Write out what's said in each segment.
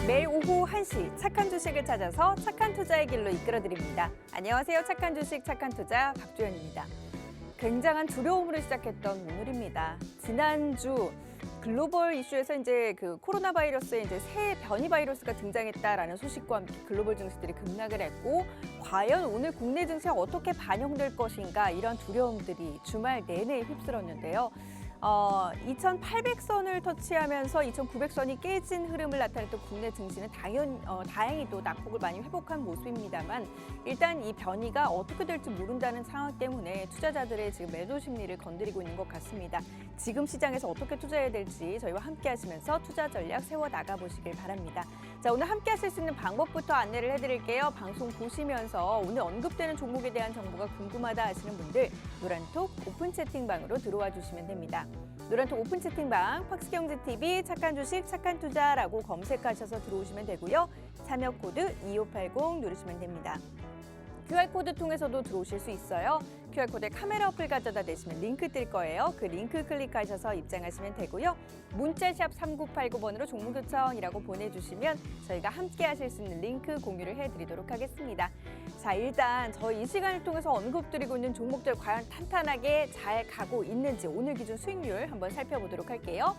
매일 오후 1시 착한 주식을 찾아서 착한 투자의 길로 이끌어드립니다. 안녕하세요. 착한 주식, 착한 투자 박주연입니다. 굉장한 두려움으로 시작했던 오늘입니다. 지난주 글로벌 이슈에서 이제 코로나 바이러스의 이제 새 변이 바이러스가 등장했다라는 소식과 함께 글로벌 증시들이 급락을 했고, 과연 오늘 국내 증시에 어떻게 반영될 것인가, 이런 두려움들이 주말 내내 휩쓸었는데요. 2,800선을 터치하면서 2,900선이 깨진 흐름을 나타냈던 국내 증시는 다행히 또 낙폭을 많이 회복한 모습입니다만, 일단 이 변이가 어떻게 될지 모른다는 상황 때문에 투자자들의 지금 매도 심리를 건드리고 있는 것 같습니다. 지금 시장에서 어떻게 투자해야 될지 저희와 함께 하시면서 투자 전략 세워 나가 보시길 바랍니다. 자, 오늘 함께 하실 수 있는 방법부터 안내를 해드릴게요. 방송 보시면서 오늘 언급되는 종목에 대한 정보가 궁금하다 하시는 분들, 노란톡 오픈 채팅방으로 들어와 주시면 됩니다. 노란톡 오픈 채팅방, 팍스경제TV 착한 주식 착한 투자라고 검색하셔서 들어오시면 되고요. 참여 코드 2580 누르시면 됩니다. QR코드 통해서도 들어오실 수 있어요. QR코드에 카메라 어플 가져다 대시면 링크 뜰 거예요. 그 링크 클릭하셔서 입장하시면 되고요. 문자샵 3989번으로 종목 요청이라고 보내주시면 저희가 함께 하실 수 있는 링크 공유를 해드리도록 하겠습니다. 자, 일단 저희 이 시간을 통해서 언급드리고 있는 종목들 과연 탄탄하게 잘 가고 있는지 오늘 기준 수익률 한번 살펴보도록 할게요.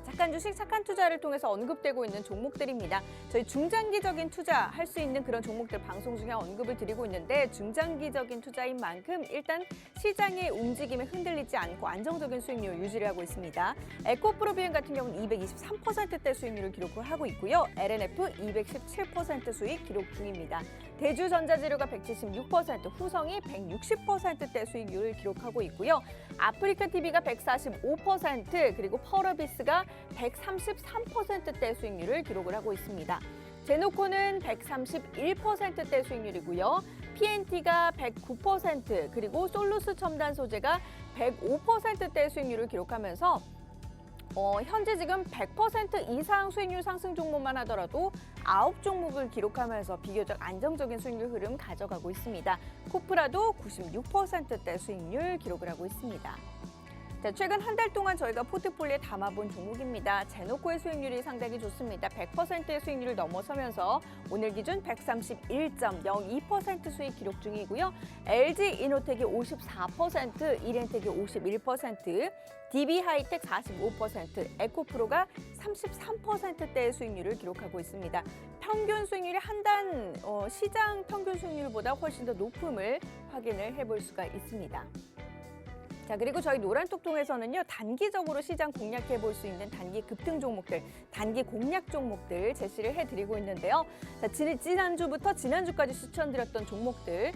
착한 주식, 착한 투자를 통해서 언급되고 있는 종목들입니다. 저희 중장기적인 투자 할 수 있는 그런 종목들 방송 중에 언급을 드리고 있는데, 중장기적인 투자인 만큼 일단 시장의 움직임에 흔들리지 않고 안정적인 수익률 유지를 하고 있습니다. 에코프로비엔 같은 경우는 223%대 수익률을 기록을 하고 있고요. LNF 217% 수익 기록 중입니다. 대주전자재료가 176%, 후성이 160%대 수익률을 기록하고 있고요. 아프리카TV가 145%, 그리고 펄어비스가 133%대 수익률을 기록을 하고 있습니다. 제노코는 131%대 수익률이고요. PNT가 109%, 그리고 솔루스 첨단 소재가 105%대 수익률을 기록하면서 현재 지금 100% 이상 수익률 상승 종목만 하더라도 9종목을 기록하면서 비교적 안정적인 수익률 흐름 가져가고 있습니다. 코프라도 96%대 수익률 기록을 하고 있습니다. 자, 최근 한 달 동안 저희가 포트폴리오에 담아본 종목입니다. 제노코의 수익률이 상당히 좋습니다. 100%의 수익률을 넘어서면서 오늘 기준 131.02% 수익 기록 중이고요. LG이노텍이 54%, 이렌텍이 51%, DB하이텍 45%, 에코프로가 33%대의 수익률을 기록하고 있습니다. 평균 수익률이 한 단 시장 평균 수익률보다 훨씬 더 높음을 확인을 해볼 수가 있습니다. 자, 그리고 저희 노란톡 통해서는요, 단기적으로 시장 공략해 볼 수 있는 단기 급등 종목들, 단기 공략 종목들 제시를 해드리고 있는데요. 자, 지난주부터 지난주까지 추천드렸던 종목들,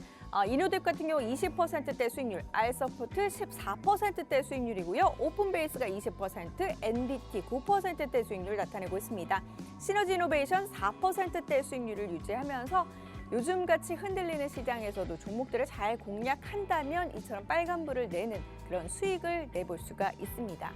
이노뎁 같은 경우 20%대 수익률, 알서포트 14%대 수익률이고요. 오픈베이스가 20%, NBT 9%대 수익률을 나타내고 있습니다. 시너지이노베이션 4%대 수익률을 유지하면서 요즘같이 흔들리는 시장에서도 종목들을 잘 공략한다면 이처럼 빨간불을 내는 그런 수익을 내볼 수가 있습니다.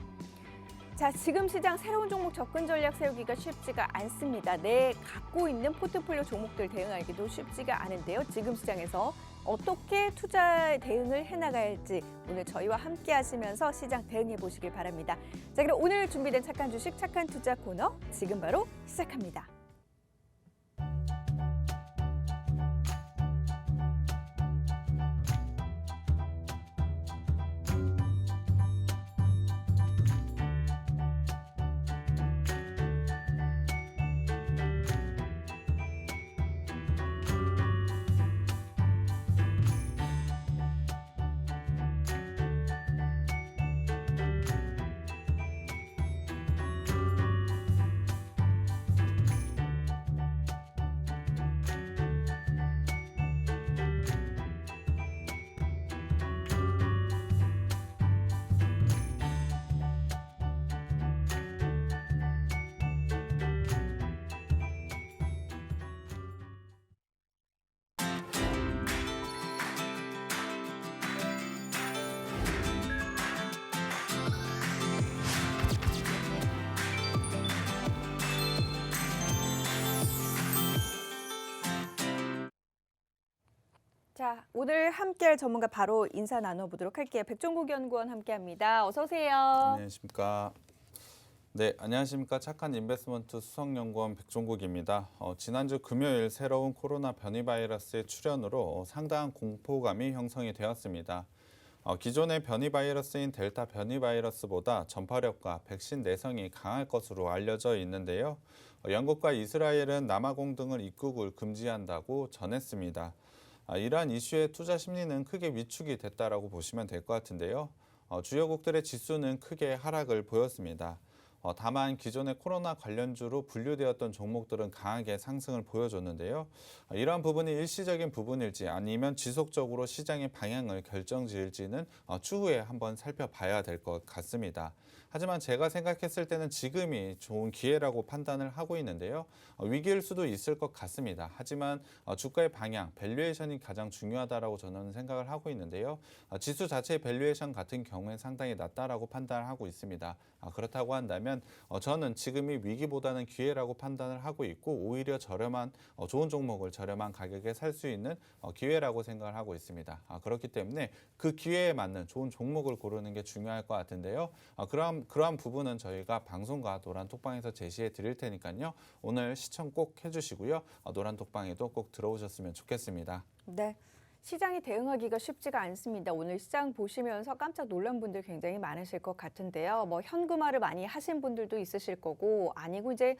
자, 지금 시장 새로운 종목 접근 전략 세우기가 쉽지가 않습니다. 내 갖고 있는 포트폴리오 종목들 대응하기도 쉽지가 않은데요. 지금 시장에서 어떻게 투자 대응을 해나가야 할지 오늘 저희와 함께 하시면서 시장 대응해 보시길 바랍니다. 자, 그럼 오늘 준비된 착한 주식, 착한 투자 코너 지금 바로 시작합니다. 자, 오늘 함께할 전문가 바로 인사 나눠보도록 할게요. 백종국 연구원 함께합니다. 어서 오세요. 안녕하십니까. 네, 안녕하십니까. 착한 인베스트먼트 수석연구원 백종국입니다. 지난주 금요일 새로운 코로나 변이 바이러스의 출현으로 상당한 공포감이 형성이 되었습니다. 기존의 변이 바이러스인 델타 변이 바이러스보다 전파력과 백신 내성이 강할 것으로 알려져 있는데요. 영국과 이스라엘은 남아공 등을 입국을 금지한다고 전했습니다. 이러한 이슈의 투자 심리는 크게 위축이 됐다라고 보시면 될 것 같은데요. 주요국들의 지수는 크게 하락을 보였습니다. 다만 기존의 코로나 관련주로 분류되었던 종목들은 강하게 상승을 보여줬는데요. 이러한 부분이 일시적인 부분일지 아니면 지속적으로 시장의 방향을 결정지을지는 추후에 한번 살펴봐야 될 것 같습니다. 하지만 제가 생각했을 때는 지금이 좋은 기회라고 판단을 하고 있는데요. 위기일 수도 있을 것 같습니다. 하지만 주가의 방향, 밸류에이션이 가장 중요하다라고 저는 생각을 하고 있는데요. 지수 자체의 밸류에이션 같은 경우에 상당히 낮다라고 판단을 하고 있습니다. 그렇다고 한다면 저는 지금이 위기보다는 기회라고 판단을 하고 있고 오히려 저렴한 좋은 종목을 저렴한 가격에 살 수 있는 기회라고 생각을 하고 있습니다. 그렇기 때문에 그 기회에 맞는 좋은 종목을 고르는 게 중요할 것 같은데요. 그러한 부분은 저희가 방송과 노란톡방에서 제시해 드릴 테니까요. 오늘 시청 꼭 해주시고요. 노란톡방에도 꼭 들어오셨으면 좋겠습니다. 네. 시장이 대응하기가 쉽지가 않습니다. 오늘 시장 보시면서 깜짝 놀란 분들 굉장히 많으실 것 같은데요. 뭐 현금화를 많이 하신 분들도 있으실 거고 아니고 이제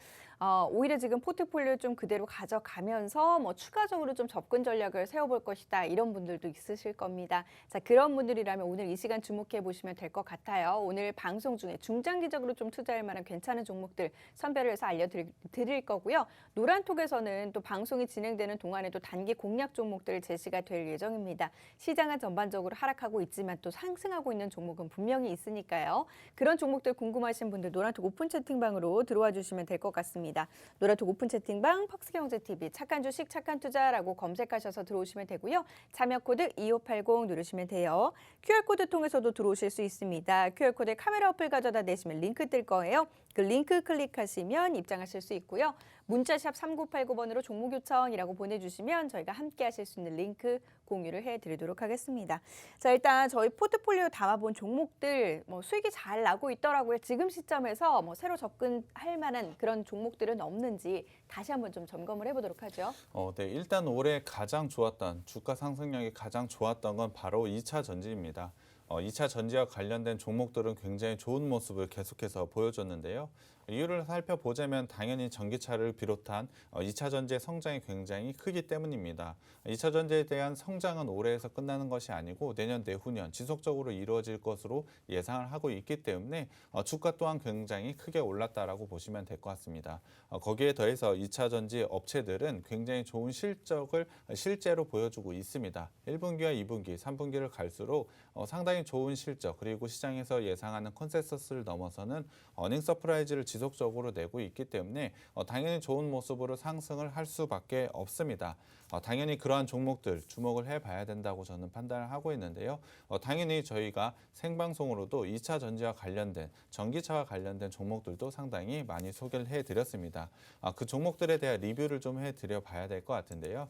오히려 지금 포트폴리오 좀 그대로 가져가면서 뭐 추가적으로 좀 접근 전략을 세워볼 것이다 이런 분들도 있으실 겁니다. 자, 그런 분들이라면 오늘 이 시간 주목해 보시면 될 것 같아요. 오늘 방송 중에 중장기적으로 좀 투자할 만한 괜찮은 종목들 선별을 해서 알려드릴 거고요. 노란톡에서는 또 방송이 진행되는 동안에도 단기 공략 종목들 제시가 될 예정입니다. 시장은 전반적으로 하락하고 있지만 또 상승하고 있는 종목은 분명히 있으니까요. 그런 종목들 궁금하신 분들 노란톡 오픈 채팅방으로 들어와 주시면 될 것 같습니다. 노란톡 오픈 채팅방 퍽스경제TV 착한 주식 착한 투자라고 검색하셔서 들어오시면 되고요. 참여 코드 2580 누르시면 돼요. QR코드 통해서도 들어오실 수 있습니다. QR코드에 카메라 어플 가져다 대시면 링크 뜰 거예요. 그 링크 클릭하시면 입장하실 수 있고요. 문자샵 3989번으로 종목 요청이라고 보내주시면 저희가 함께 하실 수 있는 링크 공유를 해드리도록 하겠습니다. 자, 일단 저희 포트폴리오 담아본 종목들 수익이 잘 나고 있더라고요. 지금 시점에서 새로 접근할 만한 그런 종목들은 없는지 다시 한번 좀 점검을 해보도록 하죠. 네, 일단 올해 가장 좋았던 주가 상승력이 가장 좋았던 건 바로 2차 전지입니다. 2차 전지와 관련된 종목들은 굉장히 좋은 모습을 계속해서 보여줬는데요. 이유를 살펴보자면 당연히 전기차를 비롯한 2차 전지의 성장이 굉장히 크기 때문입니다. 2차 전지에 대한 성장은 올해에서 끝나는 것이 아니고 내년, 내후년 지속적으로 이루어질 것으로 예상을 하고 있기 때문에 주가 또한 굉장히 크게 올랐다라고 보시면 될 것 같습니다. 거기에 더해서 2차 전지 업체들은 굉장히 좋은 실적을 실제로 보여주고 있습니다. 1분기와 2분기, 3분기를 갈수록 상당히 좋은 실적 그리고 시장에서 예상하는 컨센서스를 넘어서는 어닝 서프라이즈를 지속적으로 내고 있기 때문에 당연히 좋은 모습으로 상승을 할 수밖에 없습니다. 당연히 그러한 종목들 주목을 해봐야 된다고 저는 판단을 하고 있는데요. 당연히 저희가 생방송으로도 2차 전지와 관련된 전기차와 관련된 종목들도 상당히 많이 소개를 해드렸습니다. 그 종목들에 대한 리뷰를 좀 해드려 봐야 될 것 같은데요.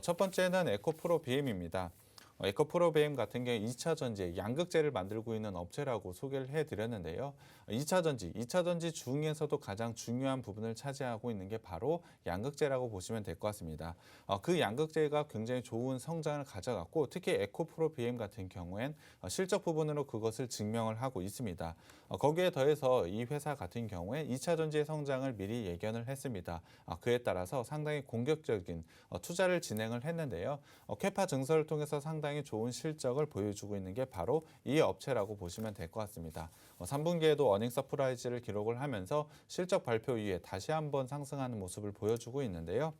첫 번째는 에코프로 BM입니다. 에코프로비엠 같은 경우 2차 전지에 양극재를 만들고 있는 업체라고 소개를 해드렸는데요. 2차 전지 중에서도 가장 중요한 부분을 차지하고 있는 게 바로 양극재라고 보시면 될 것 같습니다. 그 양극재가 굉장히 좋은 성장을 가져갔고 특히 에코프로비엠 같은 경우엔 실적 부분으로 그것을 증명을 하고 있습니다. 거기에 더해서 이 회사 같은 경우에 2차 전지의 성장을 미리 예견을 했습니다. 그에 따라서 상당히 공격적인 투자를 진행을 했는데요. 캐파 증설을 통해서 상당히 좋은 실적을 보여주고 있는 게 바로 이 업체라고 보시면 될 것 같습니다. 3분기에도 어닝 서프라이즈를 기록을 하면서 실적 발표 이후에 다시 한번 상승하는 모습을 보여주고 있는데요.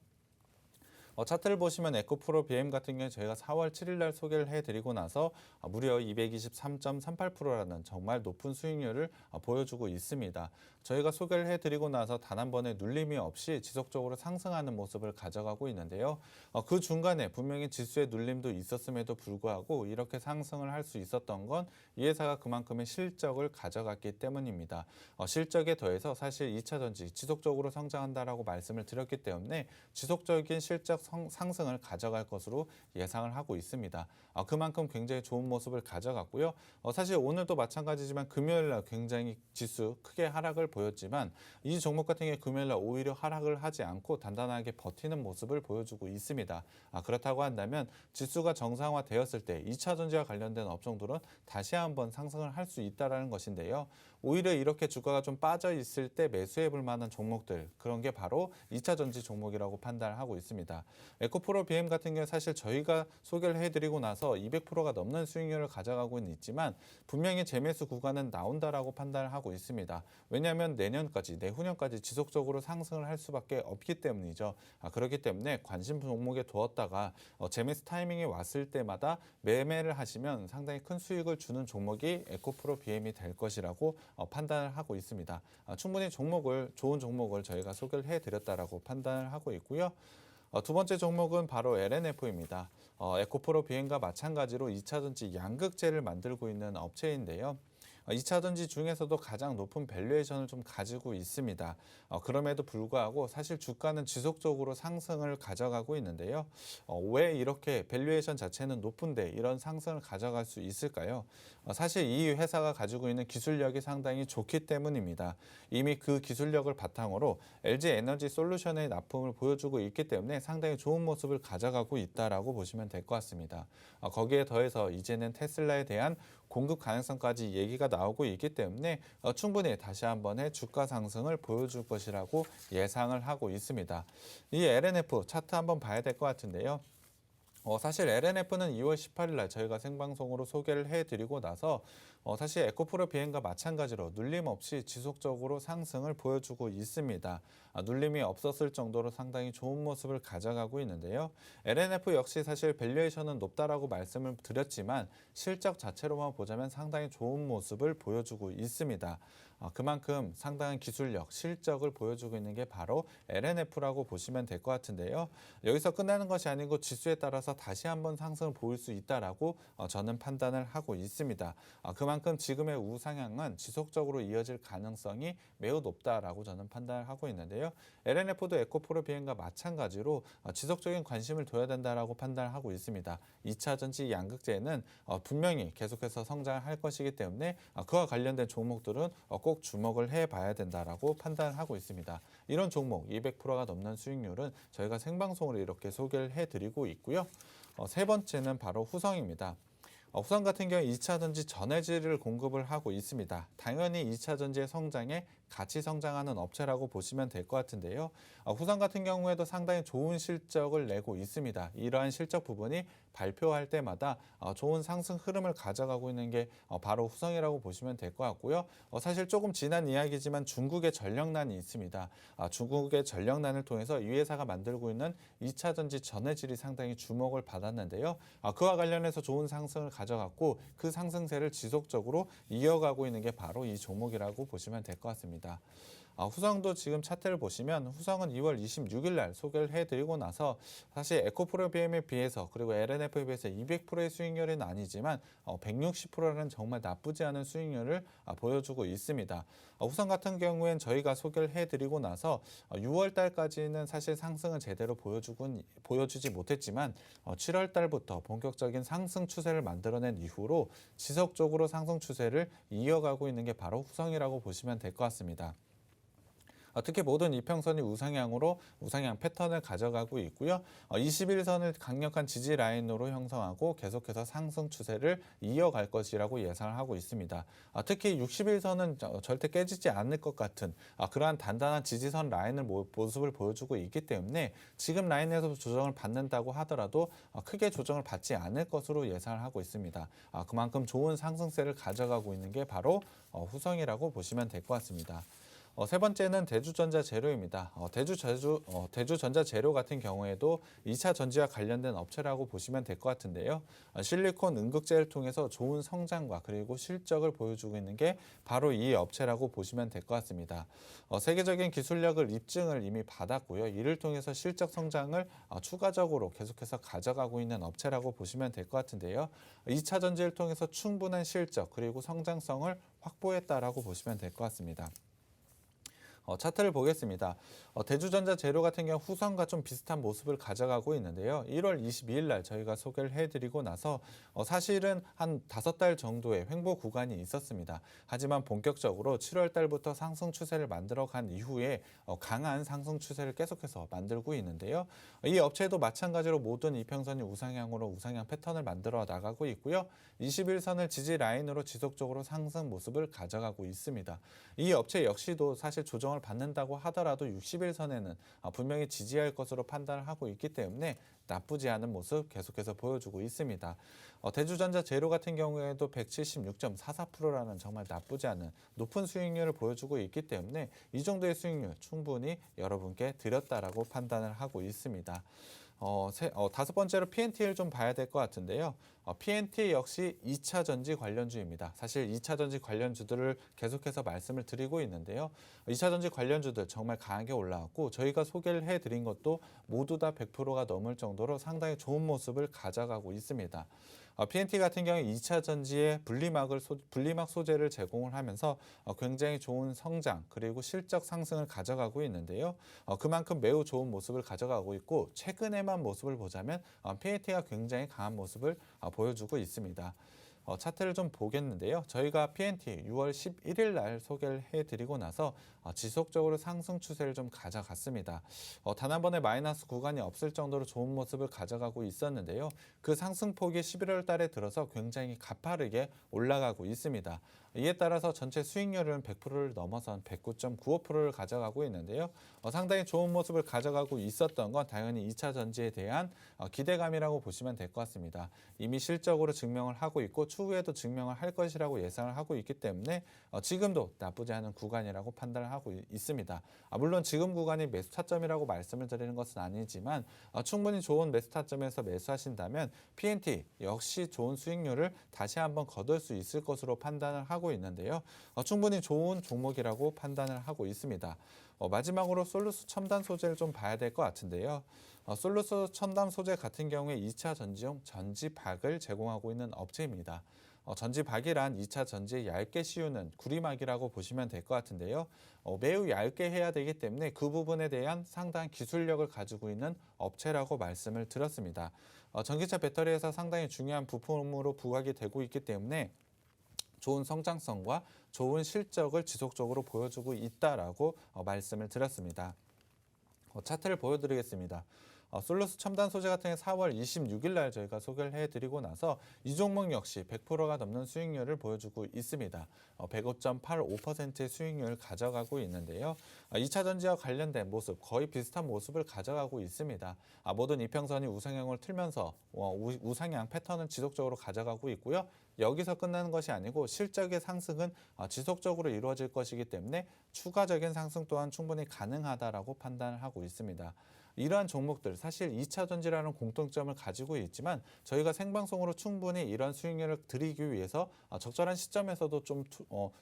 차트를 보시면 에코프로 BM 같은 경우에 저희가 4월 7일 날 소개를 해드리고 나서 무려 223.38%라는 정말 높은 수익률을 보여주고 있습니다. 저희가 소개를 해드리고 나서 단 한 번의 눌림이 없이 지속적으로 상승하는 모습을 가져가고 있는데요. 그 중간에 분명히 지수의 눌림도 있었음에도 불구하고 이렇게 상승을 할 수 있었던 건 이 회사가 그만큼의 실적을 가져갔기 때문입니다. 실적에 더해서 사실 2차 전지 지속적으로 성장한다라고 말씀을 드렸기 때문에 지속적인 실적 상승을 가져갈 것으로 예상을 하고 있습니다. 그만큼 굉장히 좋은 모습을 가져갔고요. 사실 오늘도 마찬가지지만 금요일 날 굉장히 지수 크게 하락을 보였지만 이 종목 같은 경우에 금요일 날 오히려 하락을 하지 않고 단단하게 버티는 모습을 보여주고 있습니다. 그렇다고 한다면 지수가 정상화되었을 때 2차 전지와 관련된 업종들은 다시 한번 상승을 할 수 있다는 것인데요. 오히려 이렇게 주가가 좀 빠져 있을 때 매수해 볼 만한 종목들, 그런 게 바로 2차 전지 종목이라고 판단을 하고 있습니다. 에코프로 BM 같은 경우 사실 저희가 소개를 해드리고 나서 200%가 넘는 수익률을 가져가고는 있지만 분명히 재매수 구간은 나온다라고 판단을 하고 있습니다. 왜냐하면 내년까지, 내후년까지 지속적으로 상승을 할 수밖에 없기 때문이죠. 그렇기 때문에 관심 종목에 두었다가 재매수 타이밍이 왔을 때마다 매매를 하시면 상당히 큰 수익을 주는 종목이 에코프로 BM이 될 것이라고 판단을 하고 있습니다. 충분히 좋은 종목을 저희가 소개를 해드렸다라고 판단을 하고 있고요. 두 번째 종목은 바로 LNF입니다. 에코프로 BM과 마찬가지로 2차 전지 양극재를 만들고 있는 업체인데요. 2차 전지 중에서도 가장 높은 밸류에이션을 좀 가지고 있습니다. 그럼에도 불구하고 사실 주가는 지속적으로 상승을 가져가고 있는데요. 왜 이렇게 밸류에이션 자체는 높은데 이런 상승을 가져갈 수 있을까요? 사실 이 회사가 가지고 있는 기술력이 상당히 좋기 때문입니다. 이미 그 기술력을 바탕으로 LG 에너지 솔루션의 납품을 보여주고 있기 때문에 상당히 좋은 모습을 가져가고 있다라고 보시면 될 것 같습니다. 거기에 더해서 이제는 테슬라에 대한 공급 가능성까지 얘기가 나오고 있기 때문에 충분히 다시 한번의 주가 상승을 보여줄 것이라고 예상을 하고 있습니다. 이 LNF 차트 한번 봐야 될 것 같은데요. 사실 LNF는 2월 18일 날 저희가 생방송으로 소개를 해드리고 나서 사실 에코프로 BM과 마찬가지로 눌림 없이 지속적으로 상승을 보여주고 있습니다. 눌림이 없었을 정도로 상당히 좋은 모습을 가져가고 있는데요. LNF 역시 사실 밸류에이션은 높다라고 말씀을 드렸지만 실적 자체로만 보자면 상당히 좋은 모습을 보여주고 있습니다. 그만큼 상당한 기술력, 실적을 보여주고 있는 게 바로 LNF라고 보시면 될 것 같은데요. 여기서 끝나는 것이 아니고 지수에 따라서 다시 한번 상승을 보일 수 있다라고 저는 판단을 하고 있습니다. 그만큼 지금의 우상향은 지속적으로 이어질 가능성이 매우 높다라고 저는 판단을 하고 있는데요. LNF도 에코프로 BM과 마찬가지로 지속적인 관심을 둬야 된다라고 판단을 하고 있습니다. 2차 전지 양극재는 분명히 계속해서 성장을 할 것이기 때문에 그와 관련된 종목들은 꼭 주목을 해봐야 된다라고 판단을 하고 있습니다. 이런 종목 200%가 넘는 수익률은 저희가 생방송으로 이렇게 소개를 해드리고 있고요. 세 번째는 바로 후성입니다. 후성 같은 경우 2차 전지 전해질을 공급을 하고 있습니다. 당연히 2차 전지의 성장에 같이 성장하는 업체라고 보시면 될 것 같은데요. 후성 같은 경우에도 상당히 좋은 실적을 내고 있습니다. 이러한 실적 부분이 발표할 때마다 좋은 상승 흐름을 가져가고 있는 게 바로 후성이라고 보시면 될 것 같고요. 사실 조금 지난 이야기지만 중국의 전력난이 있습니다. 중국의 전력난을 통해서 이 회사가 만들고 있는 2차 전지 전해질이 상당히 주목을 받았는데요. 그와 관련해서 좋은 상승을 가져갔고 그 상승세를 지속적으로 이어가고 있는 게 바로 이 종목이라고 보시면 될 것 같습니다. 후성도 지금 차트를 보시면 후성은 2월 26일 날 소개를 해드리고 나서 사실 에코프로 BM에 비해서 그리고 LNF에 비해서 200%의 수익률은 아니지만 160%라는 정말 나쁘지 않은 수익률을 보여주고 있습니다. 후성 같은 경우엔 저희가 소개를 해드리고 나서 6월 달까지는 사실 상승을 제대로 보여주지 못했지만 7월 달부터 본격적인 상승 추세를 만들어낸 이후로 지속적으로 상승 추세를 이어가고 있는 게 바로 후성이라고 보시면 될 것 같습니다. 특히 모든 이평선이 우상향 패턴을 가져가고 있고요. 21선을 강력한 지지 라인으로 형성하고 계속해서 상승 추세를 이어갈 것이라고 예상을 하고 있습니다. 특히 61선은 절대 깨지지 않을 것 같은 그러한 단단한 지지선 라인을 모습을 보여주고 있기 때문에 지금 라인에서 조정을 받는다고 하더라도 크게 조정을 받지 않을 것으로 예상을 하고 있습니다. 그만큼 좋은 상승세를 가져가고 있는 게 바로 후성이라고 보시면 될 것 같습니다. 세 번째는 대주전자 재료입니다. 대주전자 재료 같은 경우에도 2차 전지와 관련된 업체라고 보시면 될 것 같은데요. 실리콘 음극재를 통해서 좋은 성장과 그리고 실적을 보여주고 있는 게 바로 이 업체라고 보시면 될 것 같습니다. 세계적인 기술력을 입증을 이미 받았고요. 이를 통해서 실적 성장을 추가적으로 계속해서 가져가고 있는 업체라고 보시면 될 것 같은데요. 2차 전지를 통해서 충분한 실적 그리고 성장성을 확보했다라고 보시면 될 것 같습니다. 차트를 보겠습니다. 대주전자 재료 같은 경우 후성과 좀 비슷한 모습을 가져가고 있는데요. 1월 22일 날 저희가 소개를 해드리고 나서 사실은 한 5달 정도의 횡보 구간이 있었습니다. 하지만 본격적으로 7월 달부터 상승 추세를 만들어간 이후에 강한 상승 추세를 계속해서 만들고 있는데요. 이 업체도 마찬가지로 모든 이평선이 우상향으로 우상향 패턴을 만들어 나가고 있고요. 21선을 지지 라인으로 지속적으로 상승 모습을 가져가고 있습니다. 이 업체 역시도 사실 조정을 받는다고 하더라도 60일선에는 분명히 지지할 것으로 판단을 하고 있기 때문에 나쁘지 않은 모습 계속해서 보여주고 있습니다. 대주전자 재료 같은 경우에도 176.44%라는 정말 나쁘지 않은 높은 수익률을 보여주고 있기 때문에 이 정도의 수익률 충분히 여러분께 드렸다라고 판단을 하고 있습니다. 다섯 번째로 PNT를 좀 봐야 될 것 같은데요. PNT 역시 2차 전지 관련주입니다. 사실 2차 전지 관련주들을 계속해서 말씀을 드리고 있는데요. 2차 전지 관련주들 정말 강하게 올라왔고 저희가 소개를 해드린 것도 모두 다 100%가 넘을 정도로 상당히 좋은 모습을 가져가고 있습니다. PNT 같은 경우 2차 전지에 분리막 소재를 제공을 하면서 굉장히 좋은 성장 그리고 실적 상승을 가져가고 있는데요. 그만큼 매우 좋은 모습을 가져가고 있고 최근에만 모습을 보자면 PNT가 굉장히 강한 모습을 보여주고 있습니다. 차트를 좀 보겠는데요. 저희가 PNT 6월 11일 날 소개를 해드리고 나서 지속적으로 상승 추세를 좀 가져갔습니다. 단 한 번의 마이너스 구간이 없을 정도로 좋은 모습을 가져가고 있었는데요. 그 상승폭이 11월 달에 들어서 굉장히 가파르게 올라가고 있습니다. 이에 따라서 전체 수익률은 100%를 넘어선 109.95%를 가져가고 있는데요. 상당히 좋은 모습을 가져가고 있었던 건 당연히 2차 전지에 대한 기대감이라고 보시면 될 것 같습니다. 이미 실적으로 증명을 하고 있고 추후에도 증명을 할 것이라고 예상을 하고 있기 때문에 지금도 나쁘지 않은 구간이라고 판단을 하고 있습니다. 물론 지금 구간이 매수 타점이라고 말씀을 드리는 것은 아니지만 충분히 좋은 매수 타점에서 매수하신다면 PNT 역시 좋은 수익률을 다시 한번 거둘 수 있을 것으로 판단을 하고 있는데요. 충분히 좋은 종목이라고 판단을 하고 있습니다. 마지막으로 솔루스 첨단 소재를 좀 봐야 될 것 같은데요. 솔루스 첨단 소재 같은 경우에 2차 전지용 전지박을 제공하고 있는 업체입니다. 전지박이란 2차 전지에 얇게 씌우는 구리막이라고 보시면 될 것 같은데요. 매우 얇게 해야 되기 때문에 그 부분에 대한 상당한 기술력을 가지고 있는 업체라고 말씀을 드렸습니다. 전기차 배터리에서 상당히 중요한 부품으로 부각이 되고 있기 때문에 좋은 성장성과 좋은 실적을 지속적으로 보여주고 있다라고 말씀을 드렸습니다. 차트를 보여드리겠습니다. 솔루스 첨단 소재 같은 경우 4월 26일 날 저희가 소개를 해드리고 나서 이 종목 역시 100%가 넘는 수익률을 보여주고 있습니다. 105.85%의 수익률을 가져가고 있는데요. 2차 전지와 관련된 모습 거의 비슷한 모습을 가져가고 있습니다. 모든 이평선이 우상향을 틀면서 우상향 패턴은 지속적으로 가져가고 있고요. 여기서 끝나는 것이 아니고 실적의 상승은 지속적으로 이루어질 것이기 때문에 추가적인 상승 또한 충분히 가능하다라고 판단을 하고 있습니다. 이러한 종목들 사실 2차 전지라는 공통점을 가지고 있지만 저희가 생방송으로 충분히 이런 수익률을 드리기 위해서 적절한 시점에서도 좀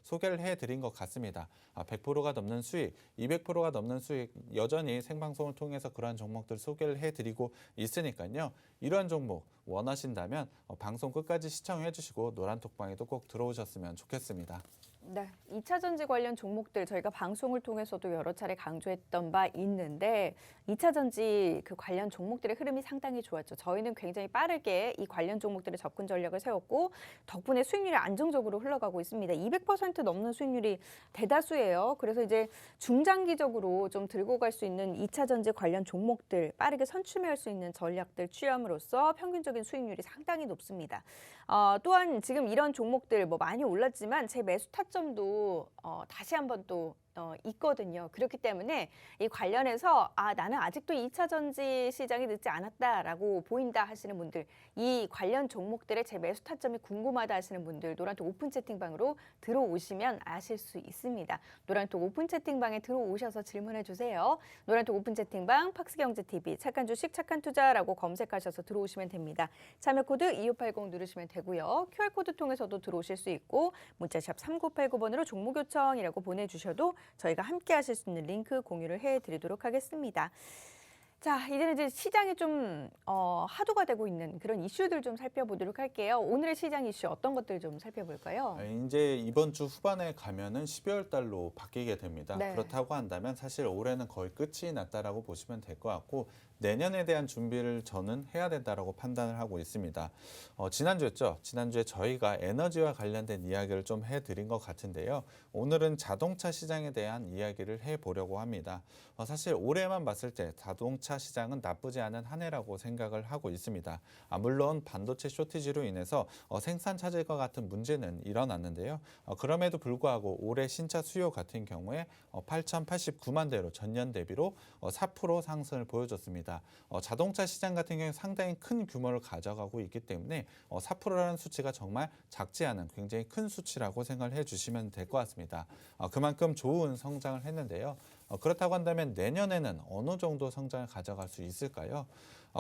소개를 해드린 것 같습니다. 100%가 넘는 수익, 200%가 넘는 수익 여전히 생방송을 통해서 그러한 종목들 소개를 해드리고 있으니까요. 이러한 종목 원하신다면 방송 끝까지 시청해 주시고 노란톡방에도 꼭 들어오셨으면 좋겠습니다. 네, 2차 전지 관련 종목들 저희가 방송을 통해서도 여러 차례 강조했던 바 있는데 2차 전지 그 관련 종목들의 흐름이 상당히 좋았죠. 저희는 굉장히 빠르게 이 관련 종목들의 접근 전략을 세웠고 덕분에 수익률이 안정적으로 흘러가고 있습니다. 200% 넘는 수익률이 대다수예요. 그래서 이제 중장기적으로 좀 들고 갈 수 있는 2차 전지 관련 종목들 빠르게 선취할 수 있는 전략들 취함으로써 평균적인 수익률이 상당히 높습니다. 또한 지금 이런 종목들 뭐 많이 올랐지만 제 매수 타점도 다시 한번 또 있거든요. 그렇기 때문에 이 관련해서 나는 아직도 2차 전지 시장이 늦지 않았다라고 보인다 하시는 분들, 이 관련 종목들의 제 매수 타점이 궁금하다 하시는 분들 노란톡 오픈 채팅방으로 들어오시면 아실 수 있습니다. 노란톡 오픈 채팅방에 들어오셔서 질문해 주세요. 노란톡 오픈 채팅방 팍스경제TV 착한 주식 착한 투자라고 검색하셔서 들어오시면 됩니다. 참여 코드 2580 누르시면 되고요. QR코드 통해서도 들어오실 수 있고 문자샵 3989번으로 종목 요청이라고 보내주셔도 저희가 함께 하실 수 있는 링크 공유를 해드리도록 하겠습니다. 자, 이제는 이제 시장이 좀 화두가 되고 있는 그런 이슈들 좀 살펴보도록 할게요. 오늘의 시장 이슈 어떤 것들 좀 살펴볼까요? 이제 이번 주 후반에 가면은 12월 달로 바뀌게 됩니다. 네. 그렇다고 한다면 사실 올해는 거의 끝이 났다라고 보시면 될 것 같고 내년에 대한 준비를 저는 해야 된다라고 판단을 하고 있습니다. 지난주였죠. 지난주에 저희가 에너지와 관련된 이야기를 좀 해드린 것 같은데요. 오늘은 자동차 시장에 대한 이야기를 해보려고 합니다. 사실 올해만 봤을 때 자동차 시장은 나쁘지 않은 한 해라고 생각을 하고 있습니다. 물론 반도체 쇼티지로 인해서 생산 차질과 같은 문제는 일어났는데요. 그럼에도 불구하고 올해 신차 수요 같은 경우에 8,089만 대로 전년 대비로 4% 상승을 보여줬습니다. 자동차 시장 같은 경우에 상당히 큰 규모를 가져가고 있기 때문에 4%라는 수치가 정말 작지 않은 굉장히 큰 수치라고 생각을 해주시면 될 것 같습니다. 그만큼 좋은 성장을 했는데요. 그렇다고 한다면 내년에는 어느 정도 성장을 가져갈 수 있을까요?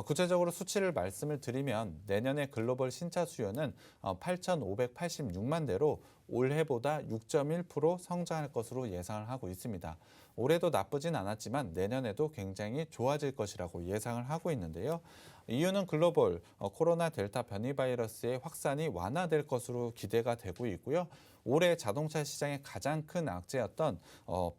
구체적으로 수치를 말씀을 드리면 내년의 글로벌 신차 수요는 8,586만 대로 올해보다 6.1% 성장할 것으로 예상을 하고 있습니다. 올해도 나쁘진 않았지만 내년에도 굉장히 좋아질 것이라고 예상을 하고 있는데요. 이유는 글로벌 코로나 델타 변이 바이러스의 확산이 완화될 것으로 기대가 되고 있고요. 올해 자동차 시장의 가장 큰 악재였던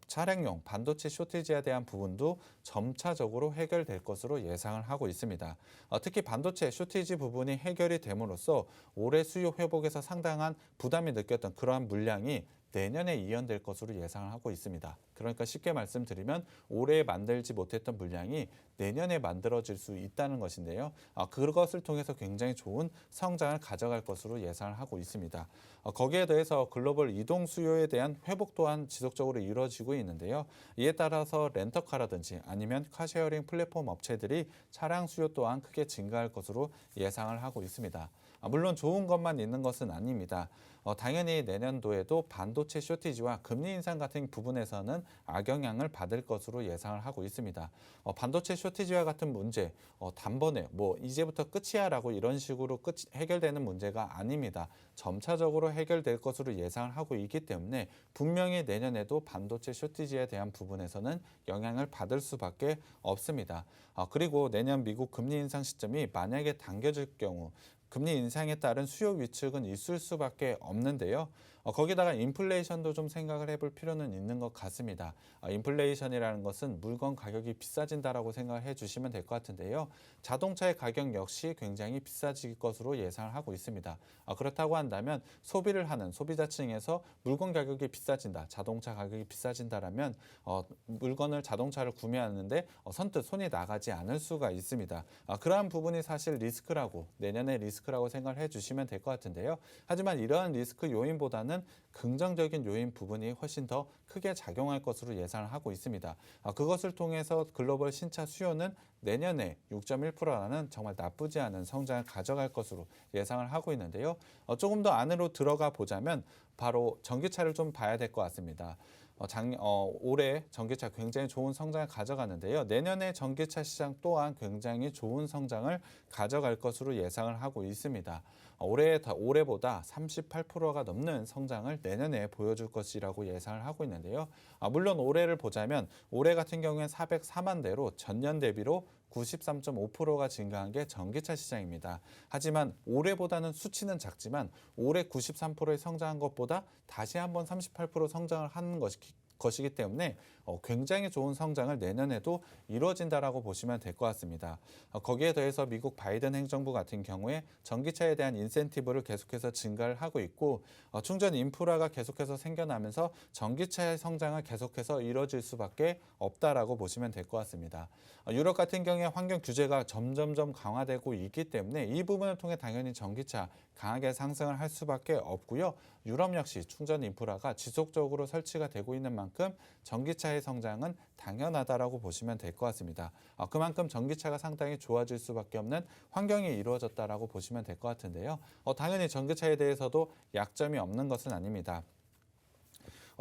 차량용 반도체 쇼티지에 대한 부분도 점차적으로 해결될 것으로 예상을 하고 있습니다. 특히 반도체 쇼티지 부분이 해결이 됨으로써 올해 수요 회복에서 상당한 부담이 느꼈던 그러한 물량이 내년에 이연될 것으로 예상을 하고 있습니다. 그러니까 쉽게 말씀드리면 올해 만들지 못했던 물량이 내년에 만들어질 수 있다는 것인데요. 그것을 통해서 굉장히 좋은 성장을 가져갈 것으로 예상을 하고 있습니다. 거기에 더해서 글로벌 이동 수요에 대한 회복 또한 지속적으로 이루어지고 있는데요. 이에 따라서 렌터카라든지 아니면 카쉐어링 플랫폼 업체들이 차량 수요 또한 크게 증가할 것으로 예상을 하고 있습니다. 물론 좋은 것만 있는 것은 아닙니다. 당연히 내년도에도 반도체 쇼티지와 금리 인상 같은 부분에서는 악영향을 받을 것으로 예상을 하고 있습니다. 반도체 쇼티지와 같은 문제, 단번에 이제부터 끝이야라고 이런 식으로 해결되는 문제가 아닙니다. 점차적으로 해결될 것으로 예상을 하고 있기 때문에 분명히 내년에도 반도체 쇼티지에 대한 부분에서는 영향을 받을 수밖에 없습니다. 그리고 내년 미국 금리 인상 시점이 만약에 당겨질 경우 금리 인상에 따른 수요 위축은 있을 수밖에 없는데요. 거기다가 인플레이션도 좀 생각을 해볼 필요는 있는 것 같습니다. 인플레이션이라는 것은 물건 가격이 비싸진다라고 생각을 해주시면 될 것 같은데요. 자동차의 가격 역시 굉장히 비싸질 것으로 예상을 하고 있습니다. 그렇다고 한다면 소비를 하는 소비자층에서 물건 가격이 비싸진다, 자동차 가격이 비싸진다라면 자동차를 구매하는데 선뜻 손이 나가지 않을 수가 있습니다. 그러한 부분이 사실 내년의 리스크라고 생각을 해주시면 될 것 같은데요. 하지만 이러한 리스크 요인보다는 긍정적인 요인 부분이 훨씬 더 크게 작용할 것으로 예상을 하고 있습니다. 그것을 통해서 글로벌 신차 수요는 내년에 6.1%라는 정말 나쁘지 않은 성장을 가져갈 것으로 예상을 하고 있는데요. 조금 더 안으로 들어가 보자면 바로 전기차를 좀 봐야 될 것 같습니다. 올해 전기차 굉장히 좋은 성장을 가져가는데요. 내년에 전기차 시장 또한 굉장히 좋은 성장을 가져갈 것으로 예상을 하고 있습니다. 올해보다 38%가 넘는 성장을 내년에 보여줄 것이라고 예상을 하고 있는데요. 물론 올해를 보자면 올해 같은 경우엔 404만 대로 전년 대비로 93.5%가 증가한 게 전기차 시장입니다. 하지만 올해보다는 수치는 작지만 올해 93%의 성장한 것보다 다시 한번 38% 성장을 하는 것이기 때문에 굉장히 좋은 성장을 내년에도 이루어진다라고 보시면 될 것 같습니다. 거기에 더해서 미국 바이든 행정부 같은 경우에 전기차에 대한 인센티브를 계속해서 증가를 하고 있고 충전 인프라가 계속해서 생겨나면서 전기차의 성장을 계속해서 이루어질 수밖에 없다라고 보시면 될 것 같습니다. 유럽 같은 경우에 환경 규제가 점점점 강화되고 있기 때문에 이 부분을 통해 당연히 전기차 강하게 상승을 할 수밖에 없고요. 유럽 역시 충전 인프라가 지속적으로 설치가 되고 있는 만큼 전기차의 성장은 당연하다라고 보시면 될 것 같습니다. 그만큼 전기차가 상당히 좋아질 수밖에 없는 환경이 이루어졌다라고 보시면 될 것 같은데요. 당연히 전기차에 대해서도 약점이 없는 것은 아닙니다.